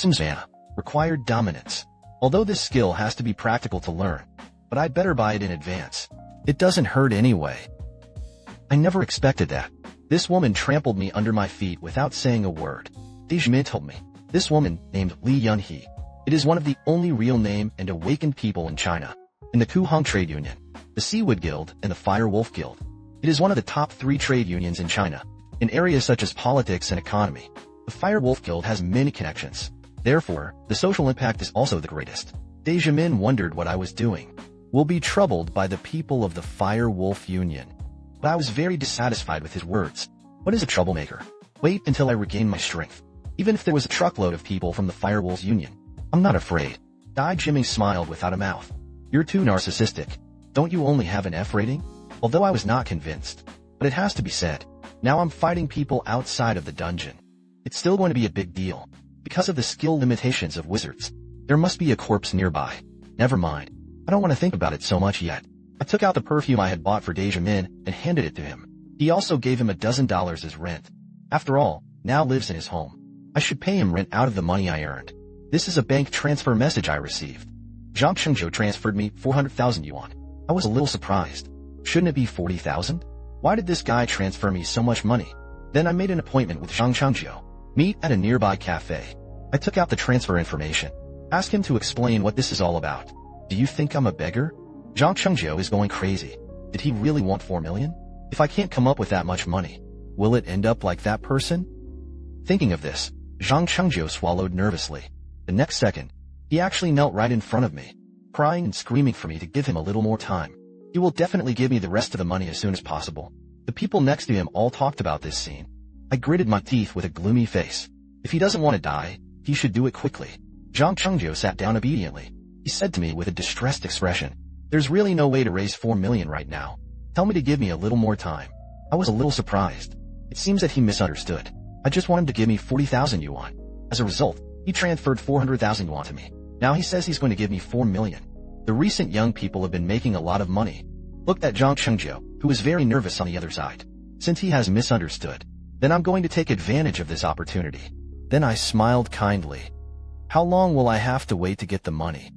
Mana. Required dominance. Although this skill has to be practical to learn, but I'd better buy it in advance. It doesn't hurt anyway. I never expected that. This woman trampled me under my feet without saying a word. Dejmin told me. This woman, named Li Yunhe. It is one of the only real name and awakened people in China. In the Kuhong Trade Union, the Seawood Guild, and the Fire Wolf Guild. It is one of the top 3 trade unions in China. In areas such as politics and economy, the Fire Wolf Guild has many connections. Therefore, the social impact is also the greatest. Dejimin wondered what I was doing. Will be troubled by the people of the Fire Wolf Union. But I was very dissatisfied with his words. What is a troublemaker? Wait until I regain my strength. Even if there was a truckload of people from the Fire Wolves Union, I'm not afraid. Dai Jimmy smiled without a mouth. You're too narcissistic. Don't you only have an F rating? Although I was not convinced. But it has to be said. Now I'm fighting people outside of the dungeon. It's still going to be a big deal. Because of the skill limitations of wizards. There must be a corpse nearby. Never mind. I don't want to think about it so much yet. I took out the perfume I had bought for Dejimin and handed it to him. He also gave him $12 as rent. After all, now lives in his home. I should pay him rent out of the money I earned. This is a bank transfer message I received. Zhang Shengjiu transferred me 400,000 yuan. I was a little surprised. Shouldn't it be 40,000? Why did this guy transfer me so much money? Then I made an appointment with Zhang Shengjiu. Meet at a nearby cafe. I took out the transfer information. Asked him to explain what this is all about. Do you think I'm a beggar? Zhang Shengjiu is going crazy. Did he really want 4 million? If I can't come up with that much money, will it end up like that person? Thinking of this, Zhang Shengjiu swallowed nervously. The next second, he actually knelt right in front of me, crying and screaming for me to give him a little more time. He will definitely give me the rest of the money as soon as possible. The people next to him all talked about this scene. I gritted my teeth with a gloomy face. If he doesn't want to die, he should do it quickly. Zhang Shengjiu sat down obediently. He said to me with a distressed expression, "There's really no way to raise 4 million right now. Tell me to give me a little more time." I was a little surprised. It seems that he misunderstood. I just want him to give me 40,000 yuan. As a result, he transferred 400,000 yuan to me. Now he says he's going to give me 4 million. The recent young people have been making a lot of money. Looked at Zhang Chengjiu, who was very nervous on the other side. Since he has misunderstood, then I'm going to take advantage of this opportunity. Then I smiled kindly. How long will I have to wait to get the money?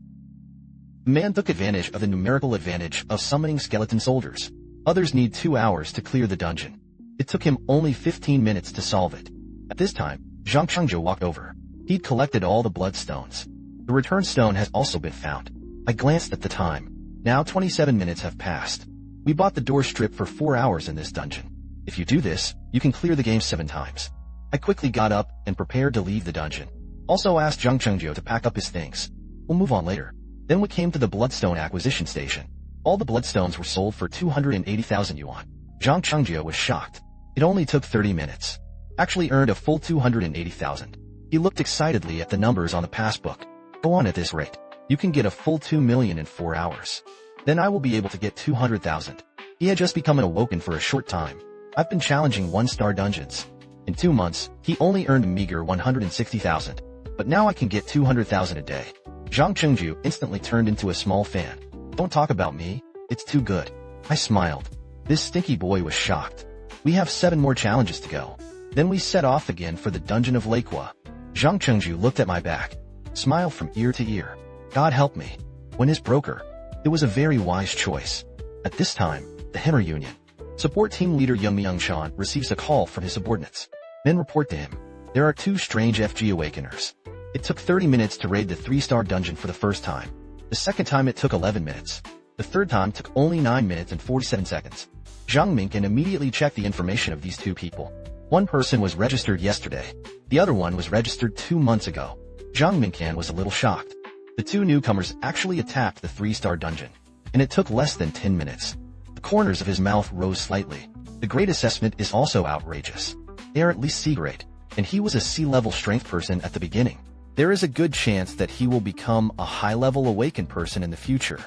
The man took advantage of the numerical advantage of summoning skeleton soldiers. Others need 2 hours to clear the dungeon. It took him only 15 minutes to solve it. At this time, Zhang Chengjiu walked over. He'd collected all the bloodstones. The return stone has also been found. I glanced at the time. Now 27 minutes have passed. We bought the door strip for 4 hours in this dungeon. If you do this, you can clear the game 7 times. I quickly got up and prepared to leave the dungeon. Also asked Zhang Chengjiu to pack up his things. We'll move on later. Then we came to the bloodstone acquisition station. All the bloodstones were sold for 280,000 yuan. Zhang Chengjiu was shocked. It only took 30 minutes. Actually earned a full 280,000. He looked excitedly at the numbers on the passbook. Go on at this rate. You can get a full 2 million in 4 hours. Then I will be able to get 200,000. He had just become an awoken for a short time. I've been challenging 1-star dungeons. In 2 months, he only earned a meager 160,000. But now I can get 200,000 a day. Zhang Chengjiu instantly turned into a small fan. Don't talk about me. It's too good. I smiled. This stinky boy was shocked. We have 7 more challenges to go. Then we set off again for the dungeon of Lakua. Zhang Chengjiu looked at my back. Smiled from ear to ear. God help me. When his broker. It was a very wise choice. At this time, the Hammer Union. Support team leader Young Myung-chan receives a call from his subordinates. Men report to him. There are 2 strange FG awakeners. It took 30 minutes to raid the 3-star dungeon for the first time. The second time it took 11 minutes. The third time took only 9 minutes and 47 seconds. Zhang Mingcan immediately checked the information of these 2 people. One person was registered yesterday. The other one was registered 2 months ago. Zhang Mingcan was a little shocked. The 2 newcomers actually attacked the 3-star dungeon. And it took less than 10 minutes. The corners of his mouth rose slightly. The grade assessment is also outrageous. They are at least C grade. And he was a C-level strength person at the beginning. There is a good chance that he will become a high-level awakened person in the future.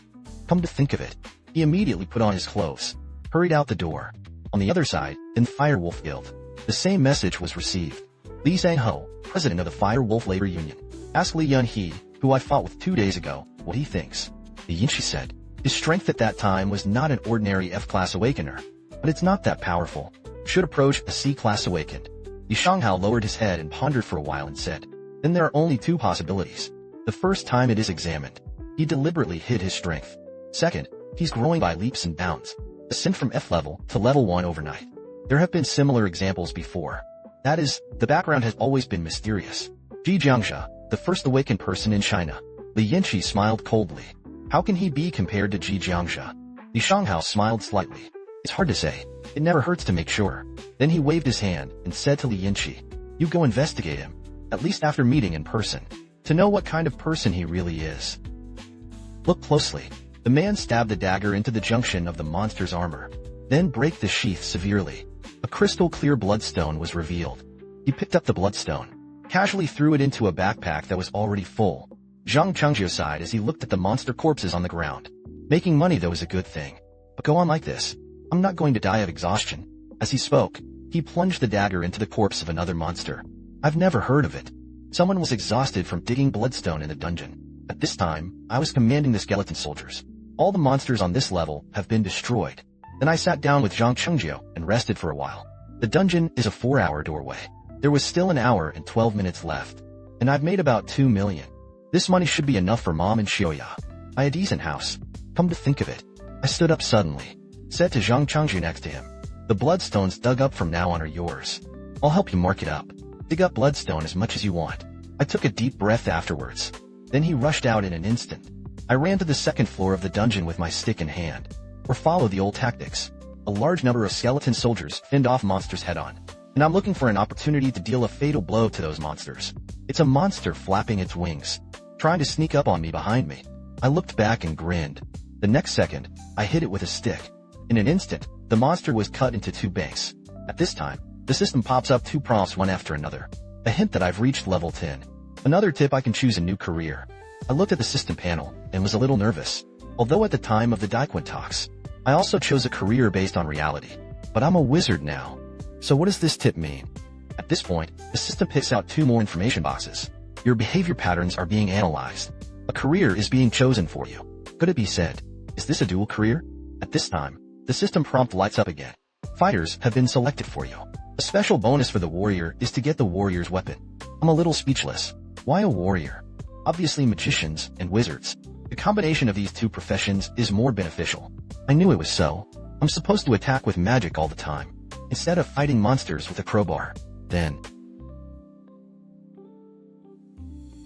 Come to think of it, he immediately put on his clothes, hurried out the door. On the other side, in Firewolf Guild, the same message was received. Li Zhangho, president of the Firewolf Labor Union, asked Li Yunhee, who I fought with 2 days ago, what he thinks. Li Yunhee said, his strength at that time was not an ordinary F-class awakener, but it's not that powerful. Should approach a C-class awakened. Li Shanghao lowered his head and pondered for a while and said, then there are only 2 possibilities. The first time it is examined, he deliberately hid his strength. Second, he's growing by leaps and bounds. Ascend from F level to level 1 overnight. There have been similar examples before. That is, the background has always been mysterious. Ji Jiangxia, the first awakened person in China. Li Yinqi smiled coldly. How can he be compared to Ji Jiangxia? Li Shanghao smiled slightly. It's hard to say. It never hurts to make sure. Then he waved his hand and said to Li Yinqi, you go investigate him, at least after meeting in person, to know what kind of person he really is. Look closely. The man stabbed the dagger into the junction of the monster's armor, then break the sheath severely. A crystal-clear bloodstone was revealed. He picked up the bloodstone, casually threw it into a backpack that was already full. Zhang Chengjiu sighed as he looked at the monster corpses on the ground. Making money though is a good thing. But go on like this. I'm not going to die of exhaustion. As he spoke, he plunged the dagger into the corpse of another monster. I've never heard of it. Someone was exhausted from digging bloodstone in the dungeon. At this time, I was commanding the skeleton soldiers. All the monsters on this level have been destroyed. Then I sat down with Zhang Chengjiu and rested for a while. The dungeon is a 4-hour doorway. There was still 1 hour and 12 minutes left. And I've made about 2 million. This money should be enough for Mom and Xioya. I had a decent house. Come to think of it. I stood up suddenly. Said to Zhang Chengjiu next to him. The bloodstones dug up from now on are yours. I'll help you mark it up. Dig up bloodstone as much as you want. I took a deep breath afterwards. Then he rushed out in an instant. I ran to the 2nd floor of the dungeon with my stick in hand. Or follow the old tactics. A large number of skeleton soldiers fend off monsters head-on. And I'm looking for an opportunity to deal a fatal blow to those monsters. It's a monster flapping its wings, trying to sneak up on me behind me. I looked back and grinned. The next second, I hit it with a stick. In an instant, the monster was cut into 2 banks. At this time, the system pops up 2 prompts one after another. A hint that I've reached level 10. Another tip I can choose a new career. I looked at the system panel and was a little nervous. Although at the time of the Daiquan talks, I also chose a career based on reality. But I'm a wizard now. So what does this tip mean? At this point, the system picks out 2 more information boxes. Your behavior patterns are being analyzed. A career is being chosen for you. Could it be said, is this a dual career? At this time, the system prompt lights up again. Fighters have been selected for you. A special bonus for the warrior is to get the warrior's weapon. I'm a little speechless. Why a warrior? Obviously magicians and wizards. The combination of these 2 professions is more beneficial. I knew it was so. I'm supposed to attack with magic all the time, instead of fighting monsters with a crowbar. Then,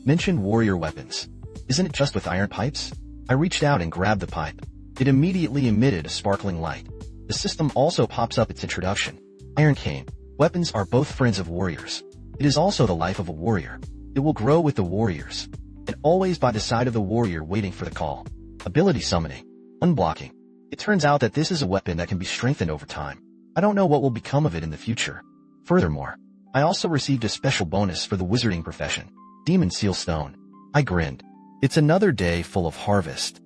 mention warrior weapons. Isn't it just with iron pipes? I reached out and grabbed the pipe. It immediately emitted a sparkling light. The system also pops up its introduction. Iron cane. Weapons are both friends of warriors. It is also the life of a warrior. It will grow with the warriors, and always by the side of the warrior waiting for the call. Ability summoning. Unblocking. It turns out that this is a weapon that can be strengthened over time. I don't know what will become of it in the future. Furthermore, I also received a special bonus for the wizarding profession. Demon Seal Stone. I grinned. It's another day full of harvest.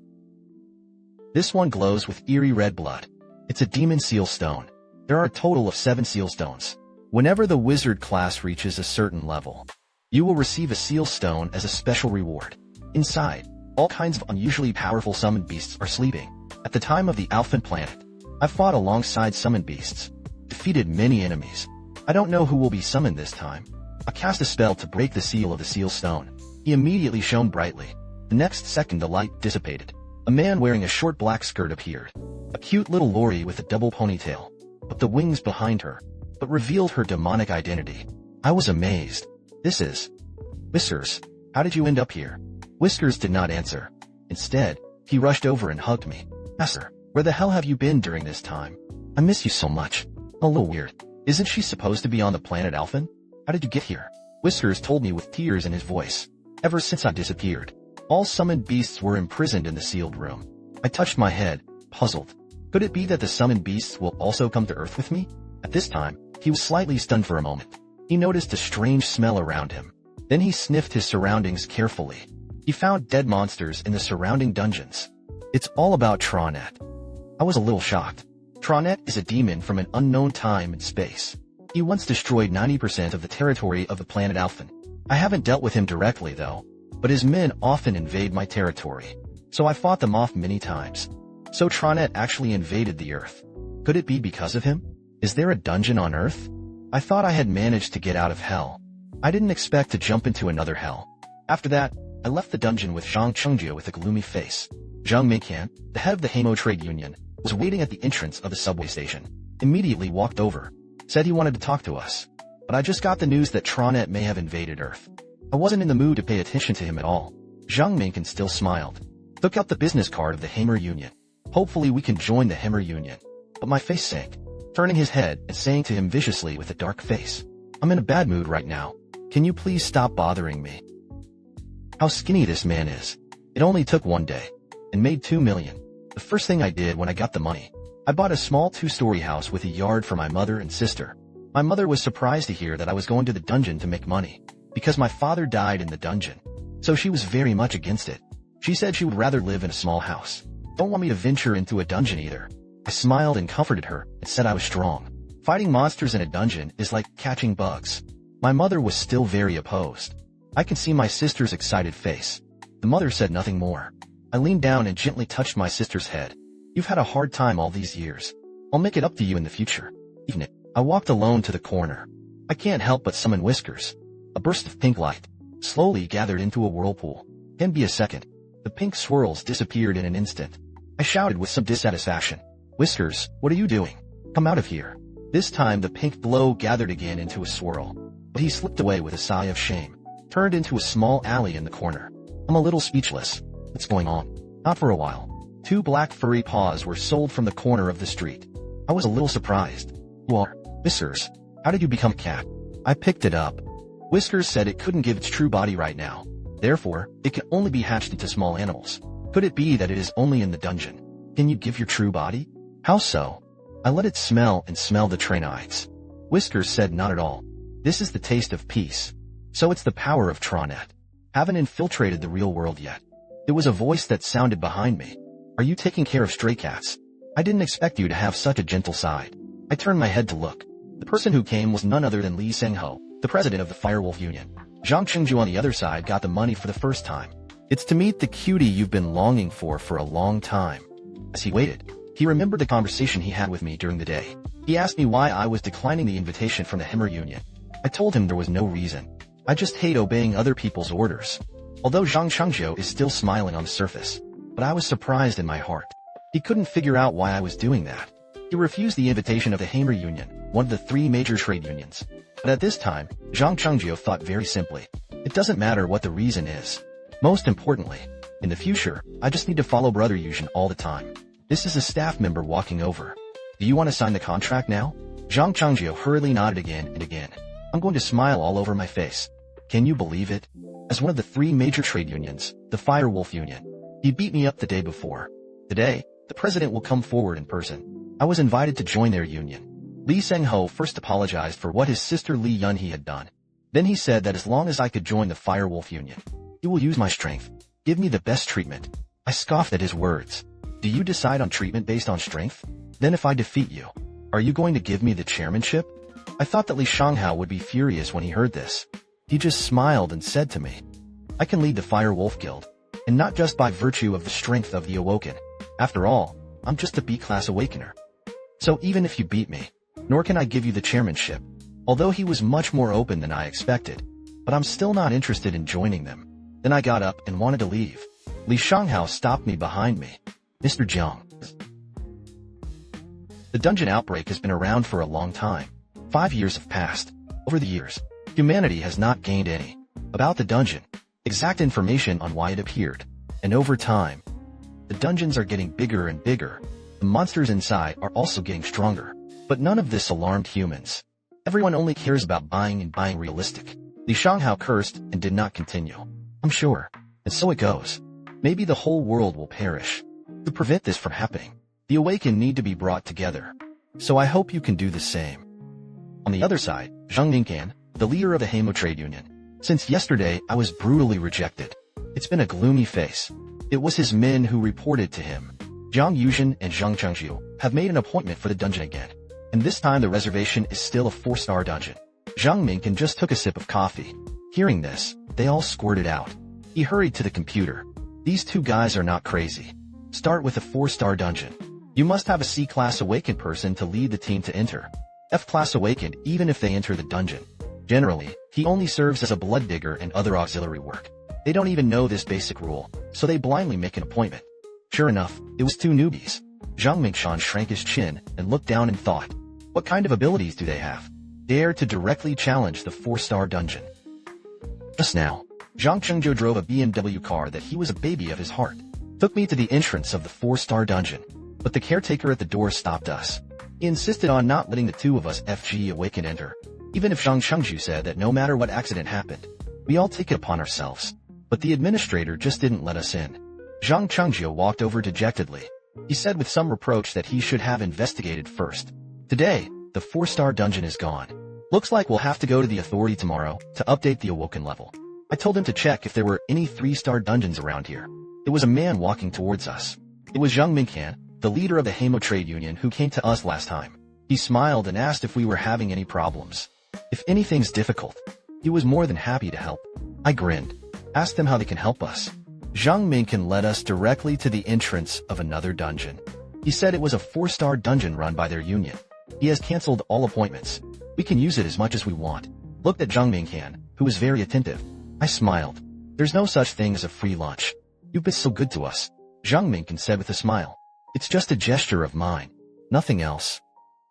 This one glows with eerie red blood. It's a Demon Seal Stone. There are a total of 7 seal stones. Whenever the wizard class reaches a certain level, you will receive a seal stone as a special reward. Inside, all kinds of unusually powerful summoned beasts are sleeping. At the time of the Alphen planet, I fought alongside summoned beasts, defeated many enemies. I don't know who will be summoned this time. I cast a spell to break the seal of the seal stone. He immediately shone brightly. The next second the light dissipated. A man wearing a short black skirt appeared. A cute little Lori with a double ponytail, but the wings behind her, but revealed her demonic identity. I was amazed. This is Whiskers. How did you end up here? Whiskers did not answer. Instead, he rushed over and hugged me. Master, where the hell have you been during this time? I miss you so much. A little weird. Isn't she supposed to be on the planet Alphen? How did you get here? Whiskers told me with tears in his voice. Ever since I disappeared, all summoned beasts were imprisoned in the sealed room. I touched my head, puzzled. Could it be that the summoned beasts will also come to Earth with me? At this time, he was slightly stunned for a moment. He noticed a strange smell around him. Then he sniffed his surroundings carefully. He found dead monsters in the surrounding dungeons. It's all about Tronet. I was a little shocked. Tronet is a demon from an unknown time and space. He once destroyed 90% of the territory of the planet Alphen. I haven't dealt with him directly though, but his men often invade my territory, so I fought them off many times. So Tronet actually invaded the Earth. Could it be because of him? Is there a dungeon on Earth? I thought I had managed to get out of hell. I didn't expect to jump into another hell. After that, I left the dungeon with Zhang Chengjie with a gloomy face. Zhang Meikan, the head of the Hamo Trade Union, was waiting at the entrance of the subway station. Immediately walked over. Said he wanted to talk to us. But I just got the news that Tronet may have invaded Earth. I wasn't in the mood to pay attention to him at all. Zhang Meikan still smiled. Took out the business card of the Hammer Union. Hopefully we can join the Hammer Union. But my face sank. Turning his head and saying to him viciously with a dark face, I'm in a bad mood right now. Can you please stop bothering me? How skinny this man is. It only took 1 day. And made 2 million. The first thing I did when I got the money, I bought a small 2-story house with a yard for my mother and sister. My mother was surprised to hear that I was going to the dungeon to make money, because my father died in the dungeon. So she was very much against it. She said she would rather live in a small house. Don't want me to venture into a dungeon either. I smiled and comforted her and said I was strong. Fighting monsters in a dungeon is like catching bugs. My mother was still very opposed. I can see my sister's excited face. The mother said nothing more. I leaned down and gently touched my sister's head. You've had a hard time all these years. I'll make it up to you in the future. Even it. I walked alone to the corner. I can't help but summon Whiskers. A burst of pink light slowly gathered into a whirlpool. Can be a second. The pink swirls disappeared in an instant. I shouted with some dissatisfaction. Whiskers, what are you doing? Come out of here. This time the pink glow gathered again into a swirl. But he slipped away with a sigh of shame. Turned into a small alley in the corner. I'm a little speechless. What's going on? Not for a while. 2 black furry paws were sold from the corner of the street. I was a little surprised. You are Whiskers. How did you become a cat? I picked it up. Whiskers said it couldn't give its true body right now. Therefore, it can only be hatched into small animals. Could it be that it is only in the dungeon? Can you give your true body? How so? I let it smell and smell the Trainites. Whiskers said not at all. This is the taste of peace. So it's the power of Tronet. Haven't infiltrated the real world yet. It was a voice that sounded behind me. Are you taking care of stray cats? I didn't expect you to have such a gentle side. I turned my head to look. The person who came was none other than Li Sengho, the president of the Firewolf Union. Zhang Chengju on the other side got the money for the first time. It's to meet the cutie you've been longing for a long time. As he waited, he remembered the conversation he had with me during the day. He asked me why I was declining the invitation from the Himmer Union. I told him there was no reason. I just hate obeying other people's orders. Although Zhang Chengju is still smiling on the surface, but I was surprised in my heart. He couldn't figure out why I was doing that. He refused the invitation of the Himmer Union, one of the 3 major trade unions. But at this time, Zhang Chengju thought very simply. It doesn't matter what the reason is. Most importantly, in the future, I just need to follow Brother Yuzhen all the time. This is a staff member walking over. Do you want to sign the contract now? Zhang Chengju hurriedly nodded again and again. I'm going to smile all over my face. Can you believe it? As one of the 3 major trade unions, the Firewolf Union, he beat me up the day before. Today, the president will come forward in person. I was invited to join their union. Li Sengho first apologized for what his sister Li Yunhe had done. Then he said that as long as I could join the Firewolf Union, he will use my strength, give me the best treatment. I scoffed at his words. Do you decide on treatment based on strength? Then if I defeat you, are you going to give me the chairmanship? I thought that Li Shanghao would be furious when he heard this. He just smiled and said to me, I can lead the Firewolf Guild, and not just by virtue of the strength of the Awoken. After all, I'm just a B-class Awakener. So even if you beat me, nor can I give you the chairmanship. Although he was much more open than I expected, but I'm still not interested in joining them. Then I got up and wanted to leave. Li Shanghao stopped me behind me. Mr. Jiang. The dungeon outbreak has been around for a long time. 5 years have passed. Over the years, humanity has not gained any about the dungeon, exact information on why it appeared. And over time, the dungeons are getting bigger and bigger. The monsters inside are also getting stronger. But none of this alarmed humans. Everyone only cares about buying and buying realistic. Li Shanghao cursed and did not continue. I'm sure. And so it goes. Maybe the whole world will perish. To prevent this from happening, the Awakened need to be brought together. So I hope you can do the same. On the other side, Zhang Ningkan, the leader of the Heimo Trade Union. Since yesterday, I was brutally rejected. It's been a gloomy face. It was his men who reported to him. Jiang Yuzhen and Zhang Chengju have made an appointment for the dungeon again. And this time the reservation is still a 4-star dungeon. Zhang Ningkan just took a sip of coffee. Hearing this, they all squirted out. He hurried to the computer. These 2 guys are not crazy. Start with a 4-star dungeon. You must have a C-class awakened person to lead the team to enter. F-class awakened even if they enter the dungeon. Generally, he only serves as a blood digger and other auxiliary work. They don't even know this basic rule, so they blindly make an appointment. Sure enough, it was 2 newbies. Zhang Mingshan shrank his chin and looked down and thought, what kind of abilities do they have? Dare to directly challenge the 4-star dungeon. Just now, Zhang Chengju drove a BMW car that he was a baby of his heart. Took me to the entrance of the 4-star dungeon, but the caretaker at the door stopped us. He insisted on not letting the 2 of us FG Awakened enter, even if Zhang Chengju said that no matter what accident happened, we all take it upon ourselves. But the administrator just didn't let us in. Zhang Chengju walked over dejectedly. He said with some reproach that he should have investigated first. Today, the 4-star dungeon is gone. Looks like we'll have to go to the authority tomorrow to update the Awoken level. I told him to check if there were any 3-star dungeons around here. It was a man walking towards us. It was Zhang Mingkan, the leader of the Heimo Trade Union who came to us last time. He smiled and asked if we were having any problems. If anything's difficult, he was more than happy to help. I grinned, asked them how they can help us. Zhang Mingkan led us directly to the entrance of another dungeon. He said it was a 4-star dungeon run by their union. He has canceled all appointments. We can use it as much as we want. Looked at Zhang Mingkan, who was very attentive. I smiled. There's no such thing as a free lunch. You've been so good to us. Zhang Mingkan said with a smile. It's just a gesture of mine. Nothing else.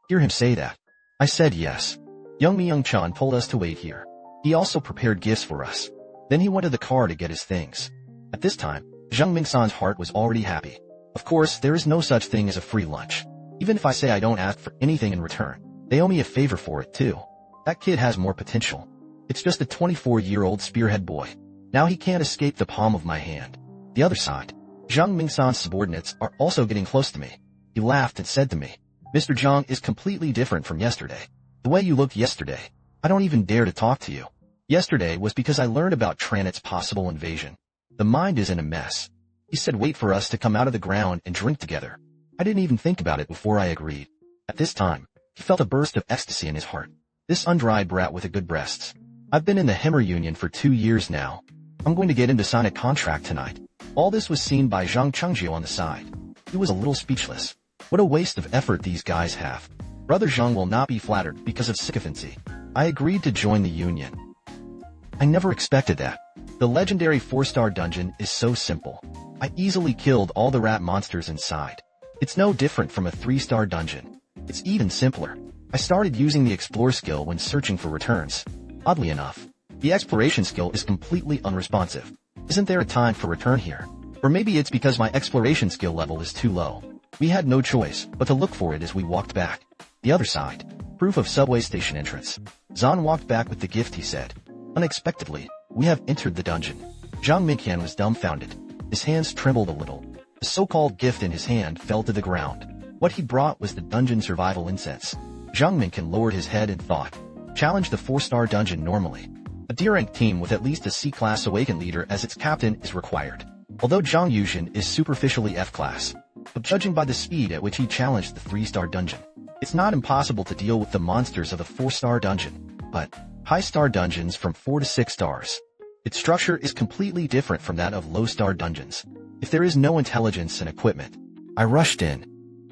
Hear him say that. I said yes. Young Myung-chan told us to wait here. He also prepared gifts for us. Then he went to the car to get his things. At this time, Zhang Mingsan's heart was already happy. Of course, there is no such thing as a free lunch. Even if I say I don't ask for anything in return, they owe me a favor for it too. That kid has more potential. It's just a 24-year-old spearhead boy. Now he can't escape the palm of my hand. The other side, Zhang Mingsan's subordinates are also getting close to me. He laughed and said to me, Mr. Zhang is completely different from yesterday. The way you looked yesterday, I don't even dare to talk to you. Yesterday was because I learned about Tranit's possible invasion. The mind is in a mess. He said wait for us to come out of the ground and drink together. I didn't even think about it before I agreed. At this time, He felt a burst of ecstasy in his heart. This undried brat with the good breasts. I've been in the Himmer Union for 2 years now. I'm going to get him to sign a contract tonight. All this was seen by Zhang Chengjiu on the side. He was a little speechless. What a waste of effort these guys have. Brother Zhang will not be flattered because of sycophancy. I agreed to join the union. I never expected that. The legendary 4-star dungeon is so simple. I easily killed all the rat monsters inside. It's no different from a 3-star dungeon. It's even simpler. I started using the explore skill when searching for returns. Oddly enough, the exploration skill is completely unresponsive. Isn't there a time for return here? Or maybe it's because my exploration skill level is too low. We had no choice but to look for it as we walked back. The other side. Proof of subway station entrance. Zan walked back with the gift, he said. Unexpectedly, we have entered the dungeon. Zhang Mingqian was dumbfounded. His hands trembled a little. The so-called gift in his hand fell to the ground. What he brought was the dungeon survival incense. Zhang Mingqian lowered his head and thought. Challenge the 4-star dungeon normally. A D-rank team with at least a C-class awakened leader as its captain is required. Although Zhang Yuzhen is superficially F-class, but judging by the speed at which he challenged the 3-star dungeon, it's not impossible to deal with the monsters of a 4-star dungeon, but high-star dungeons from 4 to 6 stars. Its structure is completely different from that of low-star dungeons. If there is no intelligence and equipment, I rushed in.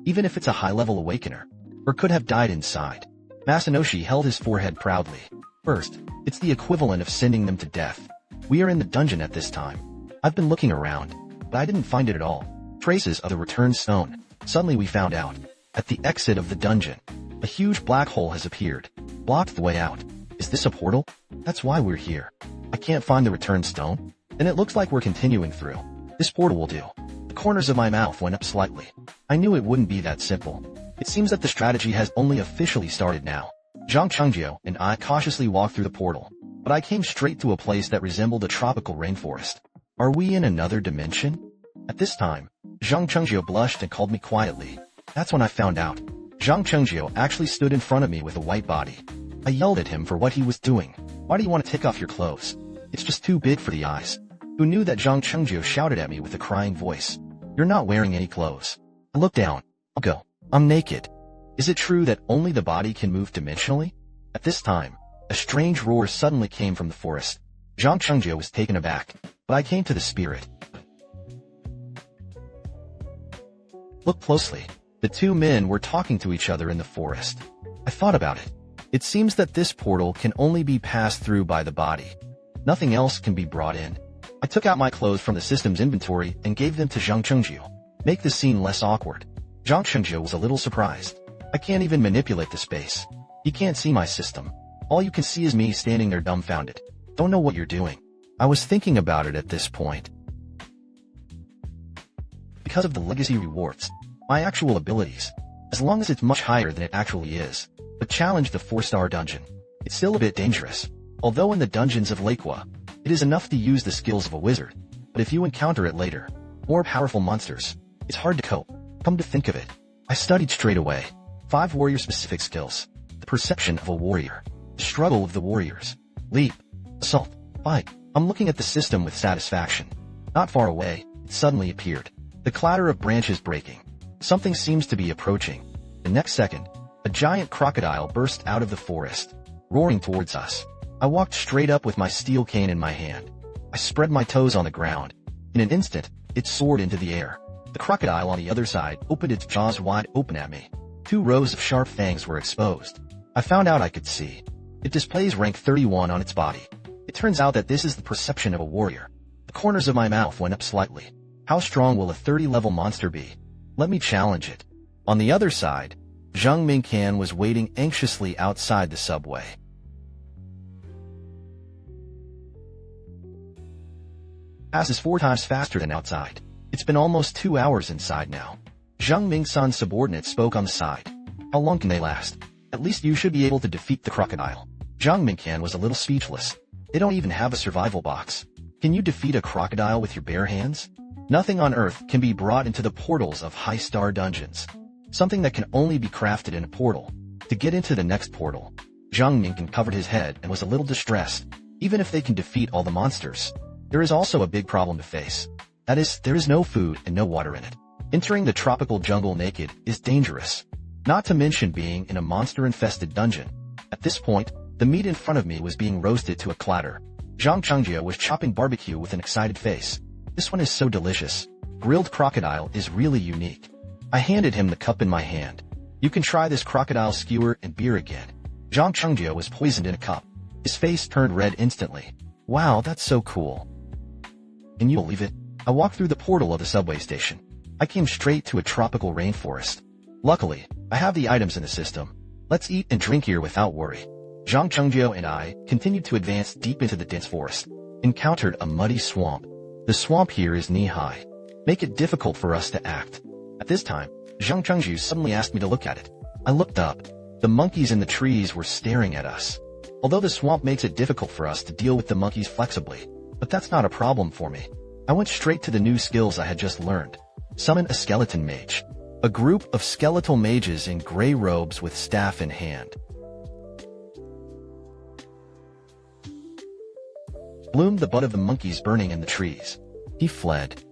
Even if it's a high-level awakener, or could have died inside. Masanoshi held his forehead proudly. First, it's the equivalent of sending them to death. We are in the dungeon at this time. I've been looking around, but I didn't find it at all. Traces of the return stone. Suddenly we found out. At the exit of the dungeon, a huge black hole has appeared. Blocked the way out. Is this a portal? That's why we're here. I can't find the return stone? Then it looks like we're continuing through. This portal will do. The corners of my mouth went up slightly. I knew it wouldn't be that simple. It seems that the strategy has only officially started now. Zhang Chengjiu and I cautiously walked through the portal, but I came straight to a place that resembled a tropical rainforest. Are we in another dimension? At this time, Zhang Chengjiu blushed and called me quietly. That's when I found out. Zhang Chengjiu actually stood in front of me with a white body. I yelled at him for what he was doing. Why do you want to take off your clothes? It's just too big for the eyes. Who knew that Zhang Chengjiu shouted at me with a crying voice. You're not wearing any clothes. I looked down. I'll go. I'm naked. Is it true that only the body can move dimensionally? At this time, a strange roar suddenly came from the forest. Zhang Chengjiu was taken aback, but I came to the spirit. Look closely. The two men were talking to each other in the forest. I thought about it. It seems that this portal can only be passed through by the body. Nothing else can be brought in. I took out my clothes from the system's inventory and gave them to Zhang Chengjiu. Make the scene less awkward. Zhang Chengjiu was a little surprised. I can't even manipulate the space. You can't see my system. All you can see is me standing there dumbfounded. Don't know what you're doing. I was thinking about it at this point. Because of the legacy rewards, my actual abilities, as long as it's much higher than it actually is, but challenge the 4-star dungeon. It's still a bit dangerous. Although in the dungeons of Lakua, it is enough to use the skills of a wizard, but if you encounter it later, more powerful monsters, it's hard to cope. Come to think of it, I studied straight away. 5 warrior-specific skills. The perception of a warrior. The struggle of the warriors. Leap. Assault. Fight. I'm looking at the system with satisfaction. Not far away, it suddenly appeared. The clatter of branches breaking. Something seems to be approaching. The next second, a giant crocodile burst out of the forest, roaring towards us. I walked straight up with my steel cane in my hand. I spread my toes on the ground. In an instant, it soared into the air. The crocodile on the other side opened its jaws wide open at me. 2 rows of sharp fangs were exposed. I found out I could see. It displays rank 31 on its body. It turns out that this is the perception of a warrior. The corners of my mouth went up slightly. How strong will a 30-level monster be? Let me challenge it. On the other side, Zhang Mingqian was waiting anxiously outside the subway. Passes 4 times faster than outside. It's been almost 2 hours inside now. Zhang Mingqian's subordinate spoke on the side. How long can they last? At least you should be able to defeat the crocodile. Zhang Mingqian was a little speechless. They don't even have a survival box. Can you defeat a crocodile with your bare hands? Nothing on Earth can be brought into the portals of high-star dungeons. Something that can only be crafted in a portal. To get into the next portal, Zhang Mingqian covered his head and was a little distressed. Even if they can defeat all the monsters, there is also a big problem to face. That is, there is no food and no water in it. Entering the tropical jungle naked is dangerous. Not to mention being in a monster-infested dungeon. At this point, the meat in front of me was being roasted to a clatter. Zhang Chengjie was chopping barbecue with an excited face. "This one is so delicious. Grilled crocodile is really unique." I handed him the cup in my hand. "You can try this crocodile skewer and beer again." Zhang Chengjie was poisoned in a cup. His face turned red instantly. "Wow, that's so cool." Can you believe it? I walked through the portal of the subway station. I came straight to a tropical rainforest. Luckily, I have the items in the system. Let's eat and drink here without worry. Zhang Chengjie and I continued to advance deep into the dense forest. Encountered a muddy swamp. The swamp here is knee-high. Make it difficult for us to act. At this time, Zhang Chengjie suddenly asked me to look at it. I looked up. The monkeys in the trees were staring at us. Although the swamp makes it difficult for us to deal with the monkeys flexibly, but that's not a problem for me. I went straight to the new skills I had just learned. Summon a skeleton mage. A group of skeletal mages in gray robes with staff in hand. Bloomed the butt of the monkeys burning in the trees. He fled.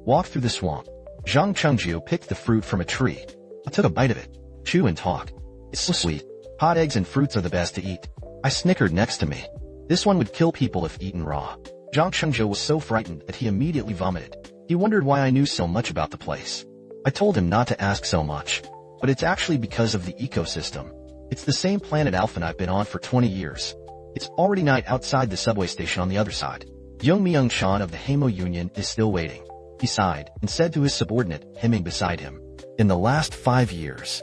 Walked through the swamp. Zhang Chengjie picked the fruit from a tree. I took a bite of it. Chew and talk. "It's so sweet. Hot eggs and fruits are the best to eat." I snickered next to me. This one would kill people if eaten raw. Zhang Chengjie was so frightened that he immediately vomited. He wondered why I knew so much about the place. I told him not to ask so much. But it's actually because of the ecosystem. It's the same planet Alphen I've been on for 20 years. It's already night outside the subway station on the other side. Young Myung-chan of the Hamo Union is still waiting. He sighed and said to his subordinate, hemming beside him, "In the last 5 years,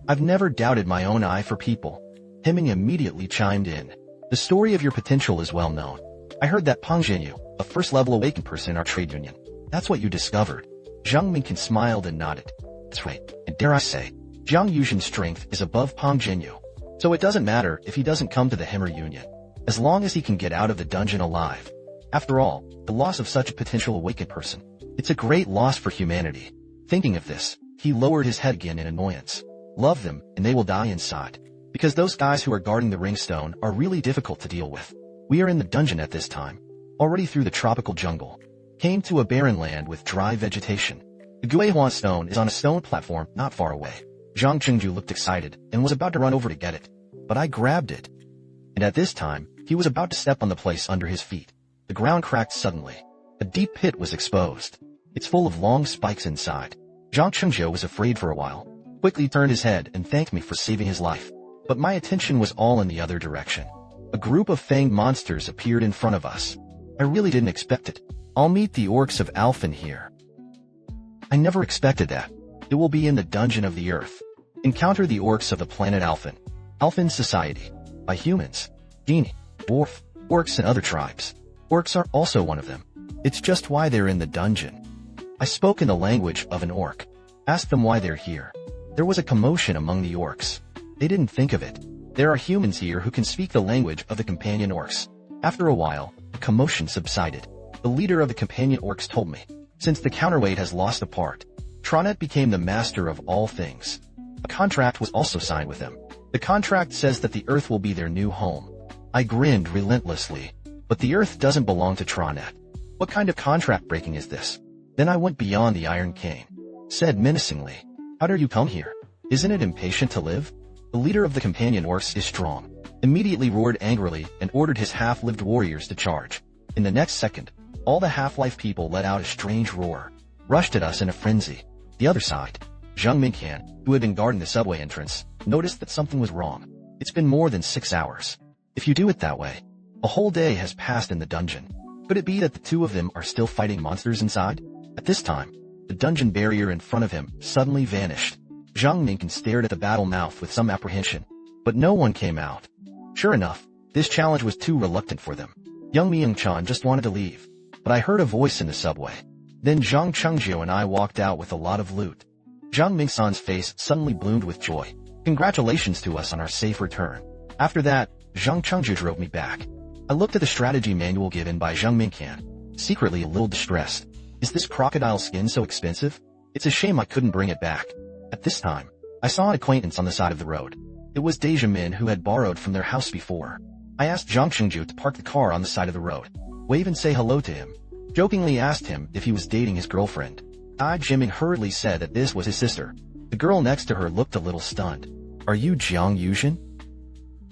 I've never doubted my own eye for people." Hemming immediately chimed in. "The story of your potential is well known. I heard that Pang Jinyu, a first-level awakened person in our trade union. That's what you discovered." Zhang Minkan smiled and nodded. "That's right, and dare I say, Zhang Yushin's strength is above Pang Jinyu. So it doesn't matter if he doesn't come to the Hammer Union, as long as he can get out of the dungeon alive. After all, the loss of such a potential awakened person, it's a great loss for humanity." Thinking of this, he lowered his head again in annoyance. "Love them, and they will die inside. Because those guys who are guarding the ringstone are really difficult to deal with. We are in the dungeon at this time, already through the tropical jungle. Came to a barren land with dry vegetation. The Guihua stone is on a stone platform not far away." Zhang Chengjie looked excited and was about to run over to get it. But I grabbed it. And at this time, he was about to step on the place under his feet. The ground cracked suddenly. A deep pit was exposed. It's full of long spikes inside. Zhang Chengjie was afraid for a while, quickly turned his head and thanked me for saving his life. But my attention was all in the other direction. A group of fanged monsters appeared in front of us. I really didn't expect it. "I'll meet the orcs of Alphen here." I never expected that. It will be in the dungeon of the earth. Encounter the orcs of the planet Alphen. Alphen society. By humans. Genie, dwarf, orcs and other tribes. Orcs are also one of them. It's just why they're in the dungeon. I spoke in the language of an orc. Asked them why they're here. There was a commotion among the orcs. They didn't think of it. There are humans here who can speak the language of the companion orcs. After a while, the commotion subsided. The leader of the companion orcs told me, since the counterweight has lost a part, Tronet became the master of all things. A contract was also signed with them. The contract says that the Earth will be their new home. I grinned relentlessly. But the Earth doesn't belong to Tronet. What kind of contract breaking is this? Then I went beyond the Iron Cane. Said menacingly, "How dare you come here? Isn't it impatient to live?" The leader of the companion orcs is strong. Immediately roared angrily and ordered his half-lived warriors to charge. In the next second, all the half-life people let out a strange roar, rushed at us in a frenzy. The other side, Zhang Minkan, who had been guarding the subway entrance, noticed that something was wrong. It's been more than 6 hours. If you do it that way, a whole day has passed in the dungeon. Could it be that the two of them are still fighting monsters inside? At this time, the dungeon barrier in front of him suddenly vanished. Zhang Minkan stared at the battle mouth with some apprehension, but no one came out. Sure enough, this challenge was too reluctant for them. Young Myung-chan just wanted to leave, but I heard a voice in the subway. Then Zhang Chengjie and I walked out with a lot of loot. Zhang Mingsan's face suddenly bloomed with joy. Congratulations to us on our safe return. After that, Zhang Chengjie drove me back. I looked at the strategy manual given by Zhang Minkan, secretly a little distressed. Is this crocodile skin so expensive? It's a shame I couldn't bring it back. At this time, I saw an acquaintance on the side of the road. It was Deja Min who had borrowed from their house before. I asked Zhang Chengjie to park the car on the side of the road, wave and say hello to him. Jokingly asked him if he was dating his girlfriend. Ai Jimming hurriedly said that this was his sister. The girl next to her looked a little stunned. Are you Jiang Yuzhen?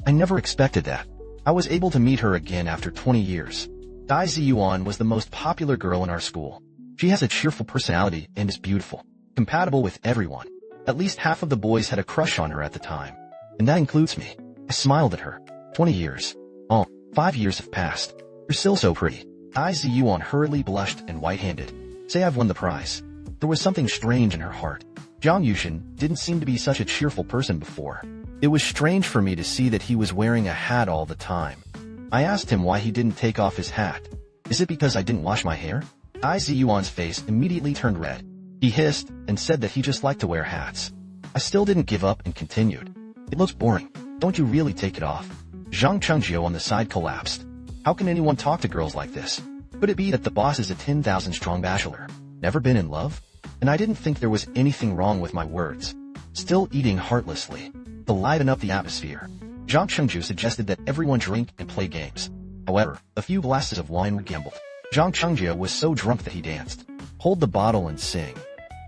I never expected that. I was able to meet her again after 20 years. Dai Ziyuan was the most popular girl in our school. She has a cheerful personality and is beautiful, compatible with everyone. At least half of the boys had a crush on her at the time. And that includes me. I smiled at her. 20 years. Oh, 5 years have passed. You're still so pretty. Dai Ziyuan hurriedly blushed and white-handed. Say I've won the prize. There was something strange in her heart. Jiang Yuzhen didn't seem to be such a cheerful person before. It was strange for me to see that he was wearing a hat all the time. I asked him why he didn't take off his hat. Is it because I didn't wash my hair? Dai Ziyuan's face immediately turned red. He hissed and said that he just liked to wear hats. I still didn't give up and continued. It looks boring. Don't you really take it off? Zhang Chengjiu on the side collapsed. How can anyone talk to girls like this? Could it be that the boss is a 10,000-strong bachelor? Never been in love? And I didn't think there was anything wrong with my words. Still eating heartlessly. To liven up the atmosphere, Zhang Chengjiu suggested that everyone drink and play games. However, a few glasses of wine were gambled. Zhang Chengjiu was so drunk that he danced. Hold the bottle and sing.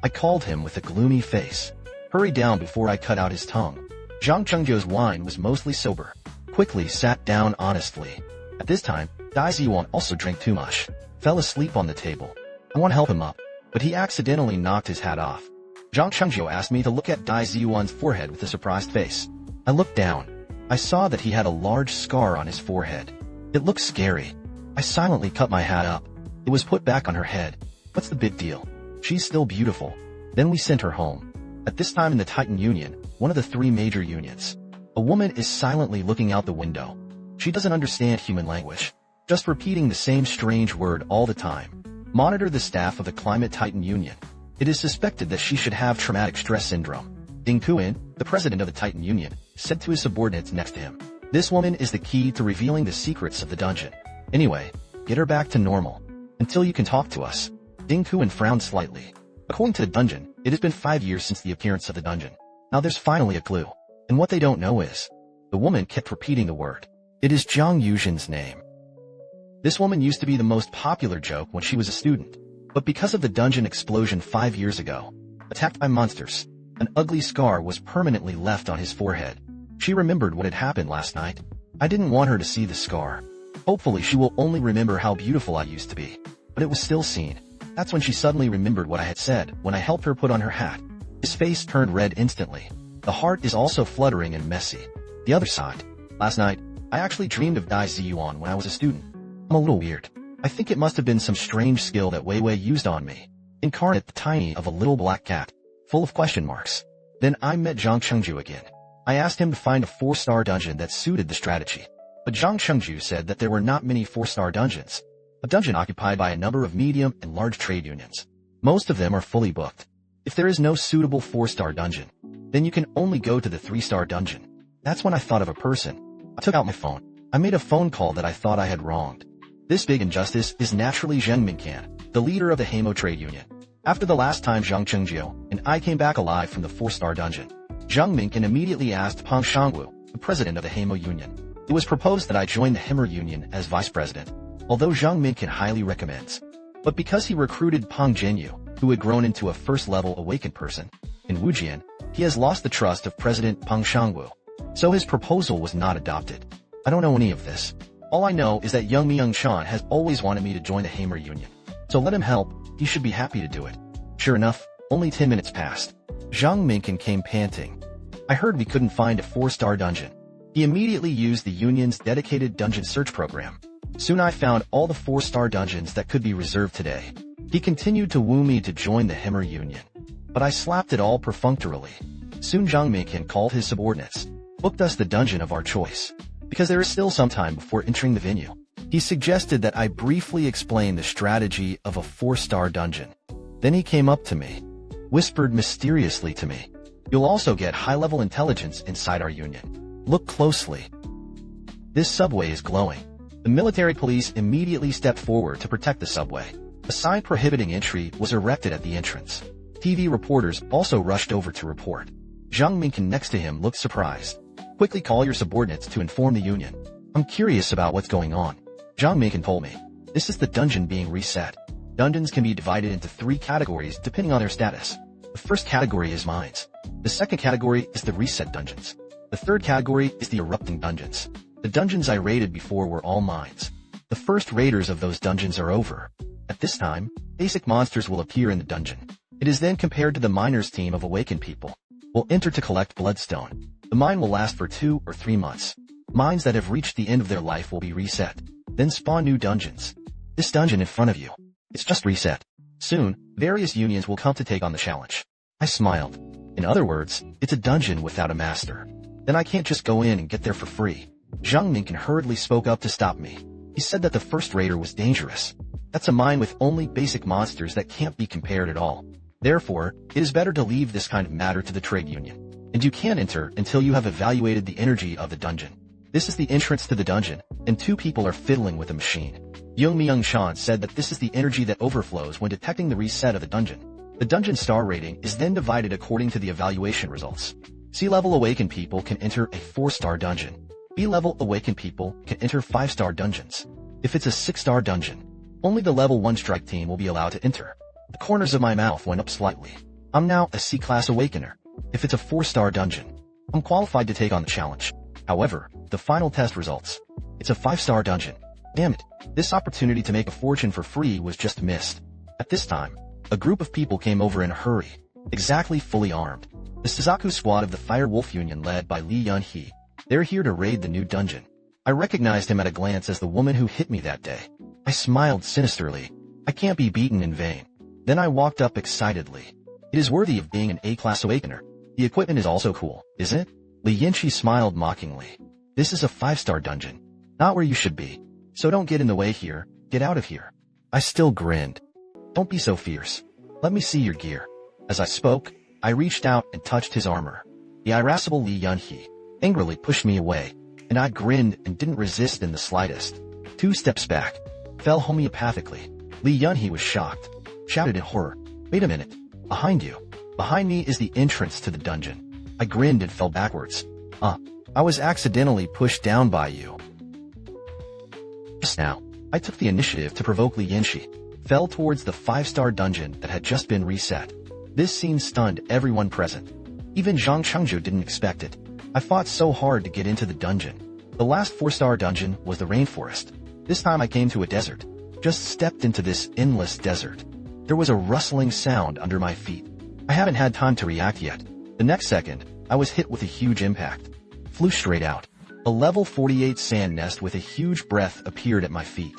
I called him with a gloomy face. Hurry down before I cut out his tongue. Zhang Chengjiu's wine was mostly sober. Quickly sat down honestly. At this time, Dai Ziyuan also drank too much. Fell asleep on the table. I want to help him up, but he accidentally knocked his hat off. Zhang Chengjiu asked me to look at Dai Ziyuan's forehead with a surprised face. I looked down. I saw that he had a large scar on his forehead. It looked scary. I silently cut my hat up. It was put back on her head. What's the big deal? She's still beautiful. Then we sent her home. At this time in the Titan Union, one of the 3 major unions, a woman is silently looking out the window. She doesn't understand human language, just repeating the same strange word all the time. Monitor the staff of the Climate Titan Union. It is suspected that she should have traumatic stress syndrome. Ding Kuan, the president of the Titan Union, said to his subordinates next to him. This woman is the key to revealing the secrets of the dungeon. Anyway, get her back to normal. Until you can talk to us. Ding Kuan frowned slightly. According to the dungeon, it has been 5 years since the appearance of the dungeon. Now there's finally a clue. And what they don't know is... The woman kept repeating the word. It is Jiang Yuzhen's name. This woman used to be the most popular joke when she was a student. But because of the dungeon explosion 5 years ago, attacked by monsters, an ugly scar was permanently left on his forehead. She remembered what had happened last night. I didn't want her to see the scar. Hopefully she will only remember how beautiful I used to be. But it was still seen. That's when she suddenly remembered what I had said when I helped her put on her hat. His face turned red instantly. The heart is also fluttering and messy. The other side. Last night, I actually dreamed of Dai Ziyuan when I was a student. I'm a little weird. I think it must have been some strange skill that Wei Wei used on me. Incarnate the tiny of a little black cat, full of question marks. Then I met Zhang Chengjiu again. I asked him to find a 4-star dungeon that suited the strategy. But Zhang Chengjiu said that there were not many 4-star dungeons. A dungeon occupied by a number of medium and large trade unions. Most of them are fully booked. If there is no suitable 4-star dungeon, then you can only go to the 3-star dungeon. That's when I thought of a person. I took out my phone. I made a phone call that I thought I had wronged. This big injustice is naturally Zheng Minkan, the leader of the Heimo trade union. After the last time Zhang Chengjiu and I came back alive from the 4-star dungeon, Zheng Minkan immediately asked Peng Shangwu, the president of the Heimo union. It was proposed that I join the Heimo union as vice president, although Zheng Minkan highly recommends. But because he recruited Peng Jinyu, who had grown into a first-level awakened person, in Wujian, he has lost the trust of President Peng Shangwu. So his proposal was not adopted. I don't know any of this. All I know is that young Myung-chan has always wanted me to join the Heimer Union. So let him help, he should be happy to do it. Sure enough, only 10 minutes passed. Zhang Minkan came panting. I heard we couldn't find a 4-star dungeon. He immediately used the union's dedicated dungeon search program. Soon I found all the 4-star dungeons that could be reserved today. He continued to woo me to join the Heimer Union. But I slapped it all perfunctorily. Soon Zhang Minkan called his subordinates, booked us the dungeon of our choice. Because there is still some time before entering the venue. He suggested that I briefly explain the strategy of a 4-star dungeon. Then he came up to me, whispered mysteriously to me, "You'll also get high-level intelligence inside our union. Look closely. This subway is glowing." The military police immediately stepped forward to protect the subway. A sign prohibiting entry was erected at the entrance. TV reporters also rushed over to report. Zhang Minkan next to him looked surprised. "Quickly call your subordinates to inform the union. I'm curious about what's going on." Zhang Minkan told me, "This is the dungeon being reset. Dungeons can be divided into 3 categories depending on their status. The first category is mines. The second category is the reset dungeons. The third category is the erupting dungeons. The dungeons I raided before were all mines. The first raiders of those dungeons are over. At this time, basic monsters will appear in the dungeon. It is then compared to the miners team of awakened people. Will enter to collect bloodstone. The mine will last for 2 or 3 months. Mines that have reached the end of their life will be reset. Then spawn new dungeons. This dungeon in front of you. It's just reset. Soon, various unions will come to take on the challenge. I smiled. In other words, it's a dungeon without a master. Then I can't just go in and get there for free. Zhang Minkin hurriedly spoke up to stop me. He said that the first raider was dangerous. That's a mine with only basic monsters that can't be compared at all. Therefore, it is better to leave this kind of matter to the trade union. And you can't enter until you have evaluated the energy of the dungeon. This is the entrance to the dungeon, and 2 people are fiddling with a machine. Young Myung-shan said that this is the energy that overflows when detecting the reset of the dungeon. The dungeon star rating is then divided according to the evaluation results. C-level awakened people can enter a 4-star dungeon. B-level awakened people can enter 5-star dungeons. If it's a 6-star dungeon, only the level 1 strike team will be allowed to enter. The corners of my mouth went up slightly. I'm now a C-class awakener. If it's a 4-star dungeon, I'm qualified to take on the challenge. However, the final test results. It's a 5-star dungeon. Damn it, this opportunity to make a fortune for free was just missed. At this time, a group of people came over in a hurry, exactly fully armed. The Suzaku squad of the Fire Wolf Union led by Li Yun-hee. They're here to raid the new dungeon. I recognized him at a glance as the woman who hit me that day. I smiled sinisterly. I can't be beaten in vain. Then I walked up excitedly. It is worthy of being an A-class awakener. The equipment is also cool, isn't it? Li Yinchi smiled mockingly. This is a 5-star dungeon. Not where you should be. So don't get in the way here. Get out of here. I still grinned. Don't be so fierce. Let me see your gear. As I spoke, I reached out and touched his armor. The irascible Li Yunhee angrily pushed me away, and I grinned and didn't resist in the slightest. 2 steps back. Fell homeopathically. Li Yunhee was shocked. Shouted in horror. Wait a minute. Behind you. Behind me is the entrance to the dungeon. I grinned and fell backwards. I was accidentally pushed down by you. Just now, I took the initiative to provoke Li Yinshi. Fell towards the 5-star dungeon that had just been reset. This scene stunned everyone present. Even Zhang Chengzhu didn't expect it. I fought so hard to get into the dungeon. The last 4-star dungeon was the rainforest. This time I came to a desert. Just stepped into this endless desert. There was a rustling sound under my feet. I haven't had time to react yet. The next second, I was hit with a huge impact. Flew straight out. A level 48 sand nest with a huge breath appeared at my feet.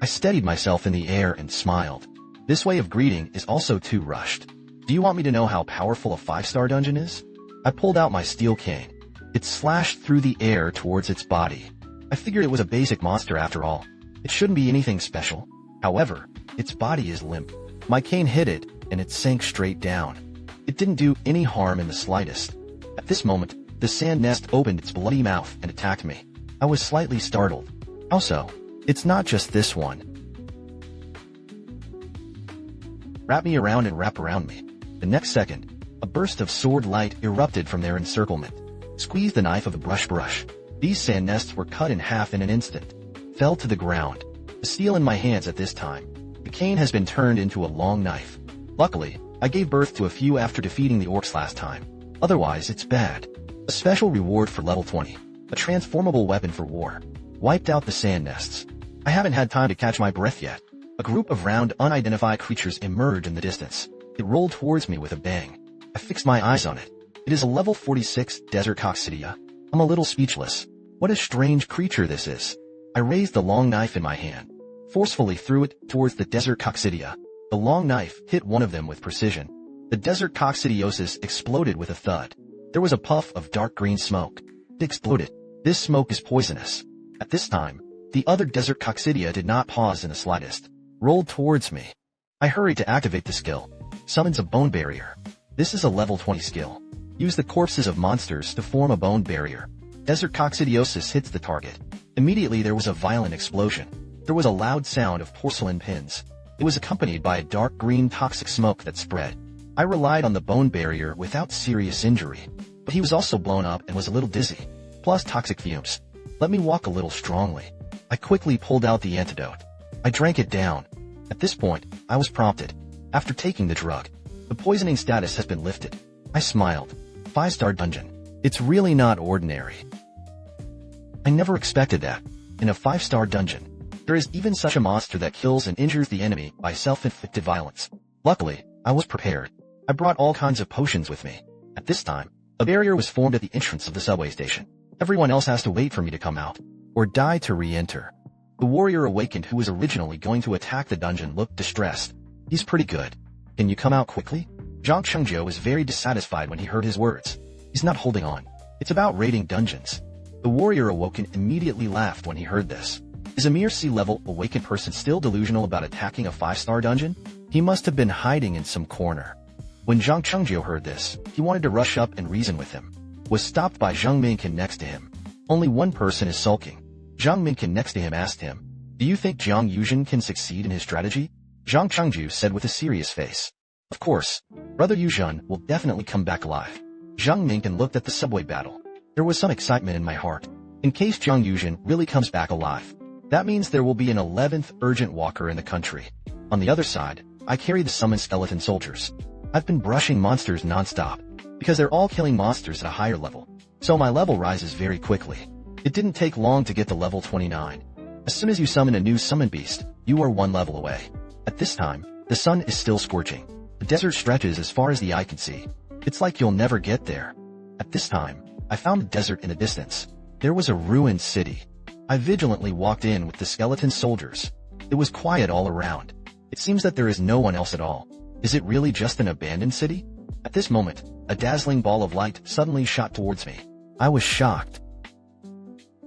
I steadied myself in the air and smiled. This way of greeting is also too rushed. Do you want me to know how powerful a 5-star dungeon is? I pulled out my steel cane. It slashed through the air towards its body. I figured it was a basic monster after all. It shouldn't be anything special. However, its body is limp. My cane hit it, and it sank straight down. It didn't do any harm in the slightest. At this moment, the sand nest opened its bloody mouth and attacked me. I was slightly startled. How so? It's not just this one. Wrap me around and wrap around me. The next second, a burst of sword light erupted from their encirclement. Squeezed the knife of the brush. These sand nests were cut in half in an instant. Fell to the ground. The steel in my hands at this time. The cane has been turned into a long knife. Luckily, I gave birth to a few after defeating the orcs last time. Otherwise, it's bad. A special reward for level 20. A transformable weapon for war. Wiped out the sand nests. I haven't had time to catch my breath yet. A group of round, unidentified creatures emerged in the distance. It rolled towards me with a bang. I fixed my eyes on it. It is a level 46 desert coccidia. I'm a little speechless. What a strange creature this is. I raised the long knife in my hand. Forcefully threw it towards the desert coccidia. The long knife hit one of them with precision. The desert coccidiosis exploded with a thud. There was a puff of dark green smoke. It exploded. This smoke is poisonous. At this time, the other desert coccidia did not pause in the slightest. Rolled towards me. I hurried to activate the skill. Summons a bone barrier. This is a level 20 skill. Use the corpses of monsters to form a bone barrier. Desert coccidiosis hits the target. Immediately there was a violent explosion. There was a loud sound of porcelain pins. It was accompanied by a dark green toxic smoke that spread. I relied on the bone barrier without serious injury. But he was also blown up and was a little dizzy. Plus toxic fumes. Let me walk a little strongly. I quickly pulled out the antidote. I drank it down. At this point, I was prompted. After taking the drug, the poisoning status has been lifted. I smiled. 5-star dungeon. It's really not ordinary. I never expected that. In a 5-star dungeon, there is even such a monster that kills and injures the enemy by self-inflicted violence. Luckily, I was prepared. I brought all kinds of potions with me. At this time, a barrier was formed at the entrance of the subway station. Everyone else has to wait for me to come out, or die to re-enter. The warrior awakened who was originally going to attack the dungeon looked distressed. He's pretty good. Can you come out quickly? Zhang Chengzhou was very dissatisfied when he heard his words. He's not holding on. It's about raiding dungeons. The warrior awoken immediately laughed when he heard this. Is a mere C-level awakened person still delusional about attacking a 5-star dungeon? He must have been hiding in some corner. When Zhang Chengzhou heard this, he wanted to rush up and reason with him. Was stopped by Zhang Minkin next to him. Only one person is sulking. Zhang Minkin next to him asked him, "Do you think Jiang Yuzhen can succeed in his strategy?" Zhang Chengzhou said with a serious face, "Of course. Brother Yuzhen will definitely come back alive." Zhang Minkin looked at the subway battle. There was some excitement in my heart. In case Jiang Yuzhen really comes back alive, that means there will be an 11th urgent walker in the country. On the other side, I carry the summoned skeleton soldiers. I've been brushing monsters non-stop, because they're all killing monsters at a higher level, so my level rises very quickly. It didn't take long to get to level 29. As soon as you summon a new summon beast, you are 1 level away. At this time, the sun is still scorching. The desert stretches as far as the eye can see. It's like you'll never get there. At this time, I found a desert in the distance. There was a ruined city. I vigilantly walked in with the skeleton soldiers. It was quiet all around. It seems that there is no one else at all. Is it really just an abandoned city? At this moment, a dazzling ball of light suddenly shot towards me. I was shocked.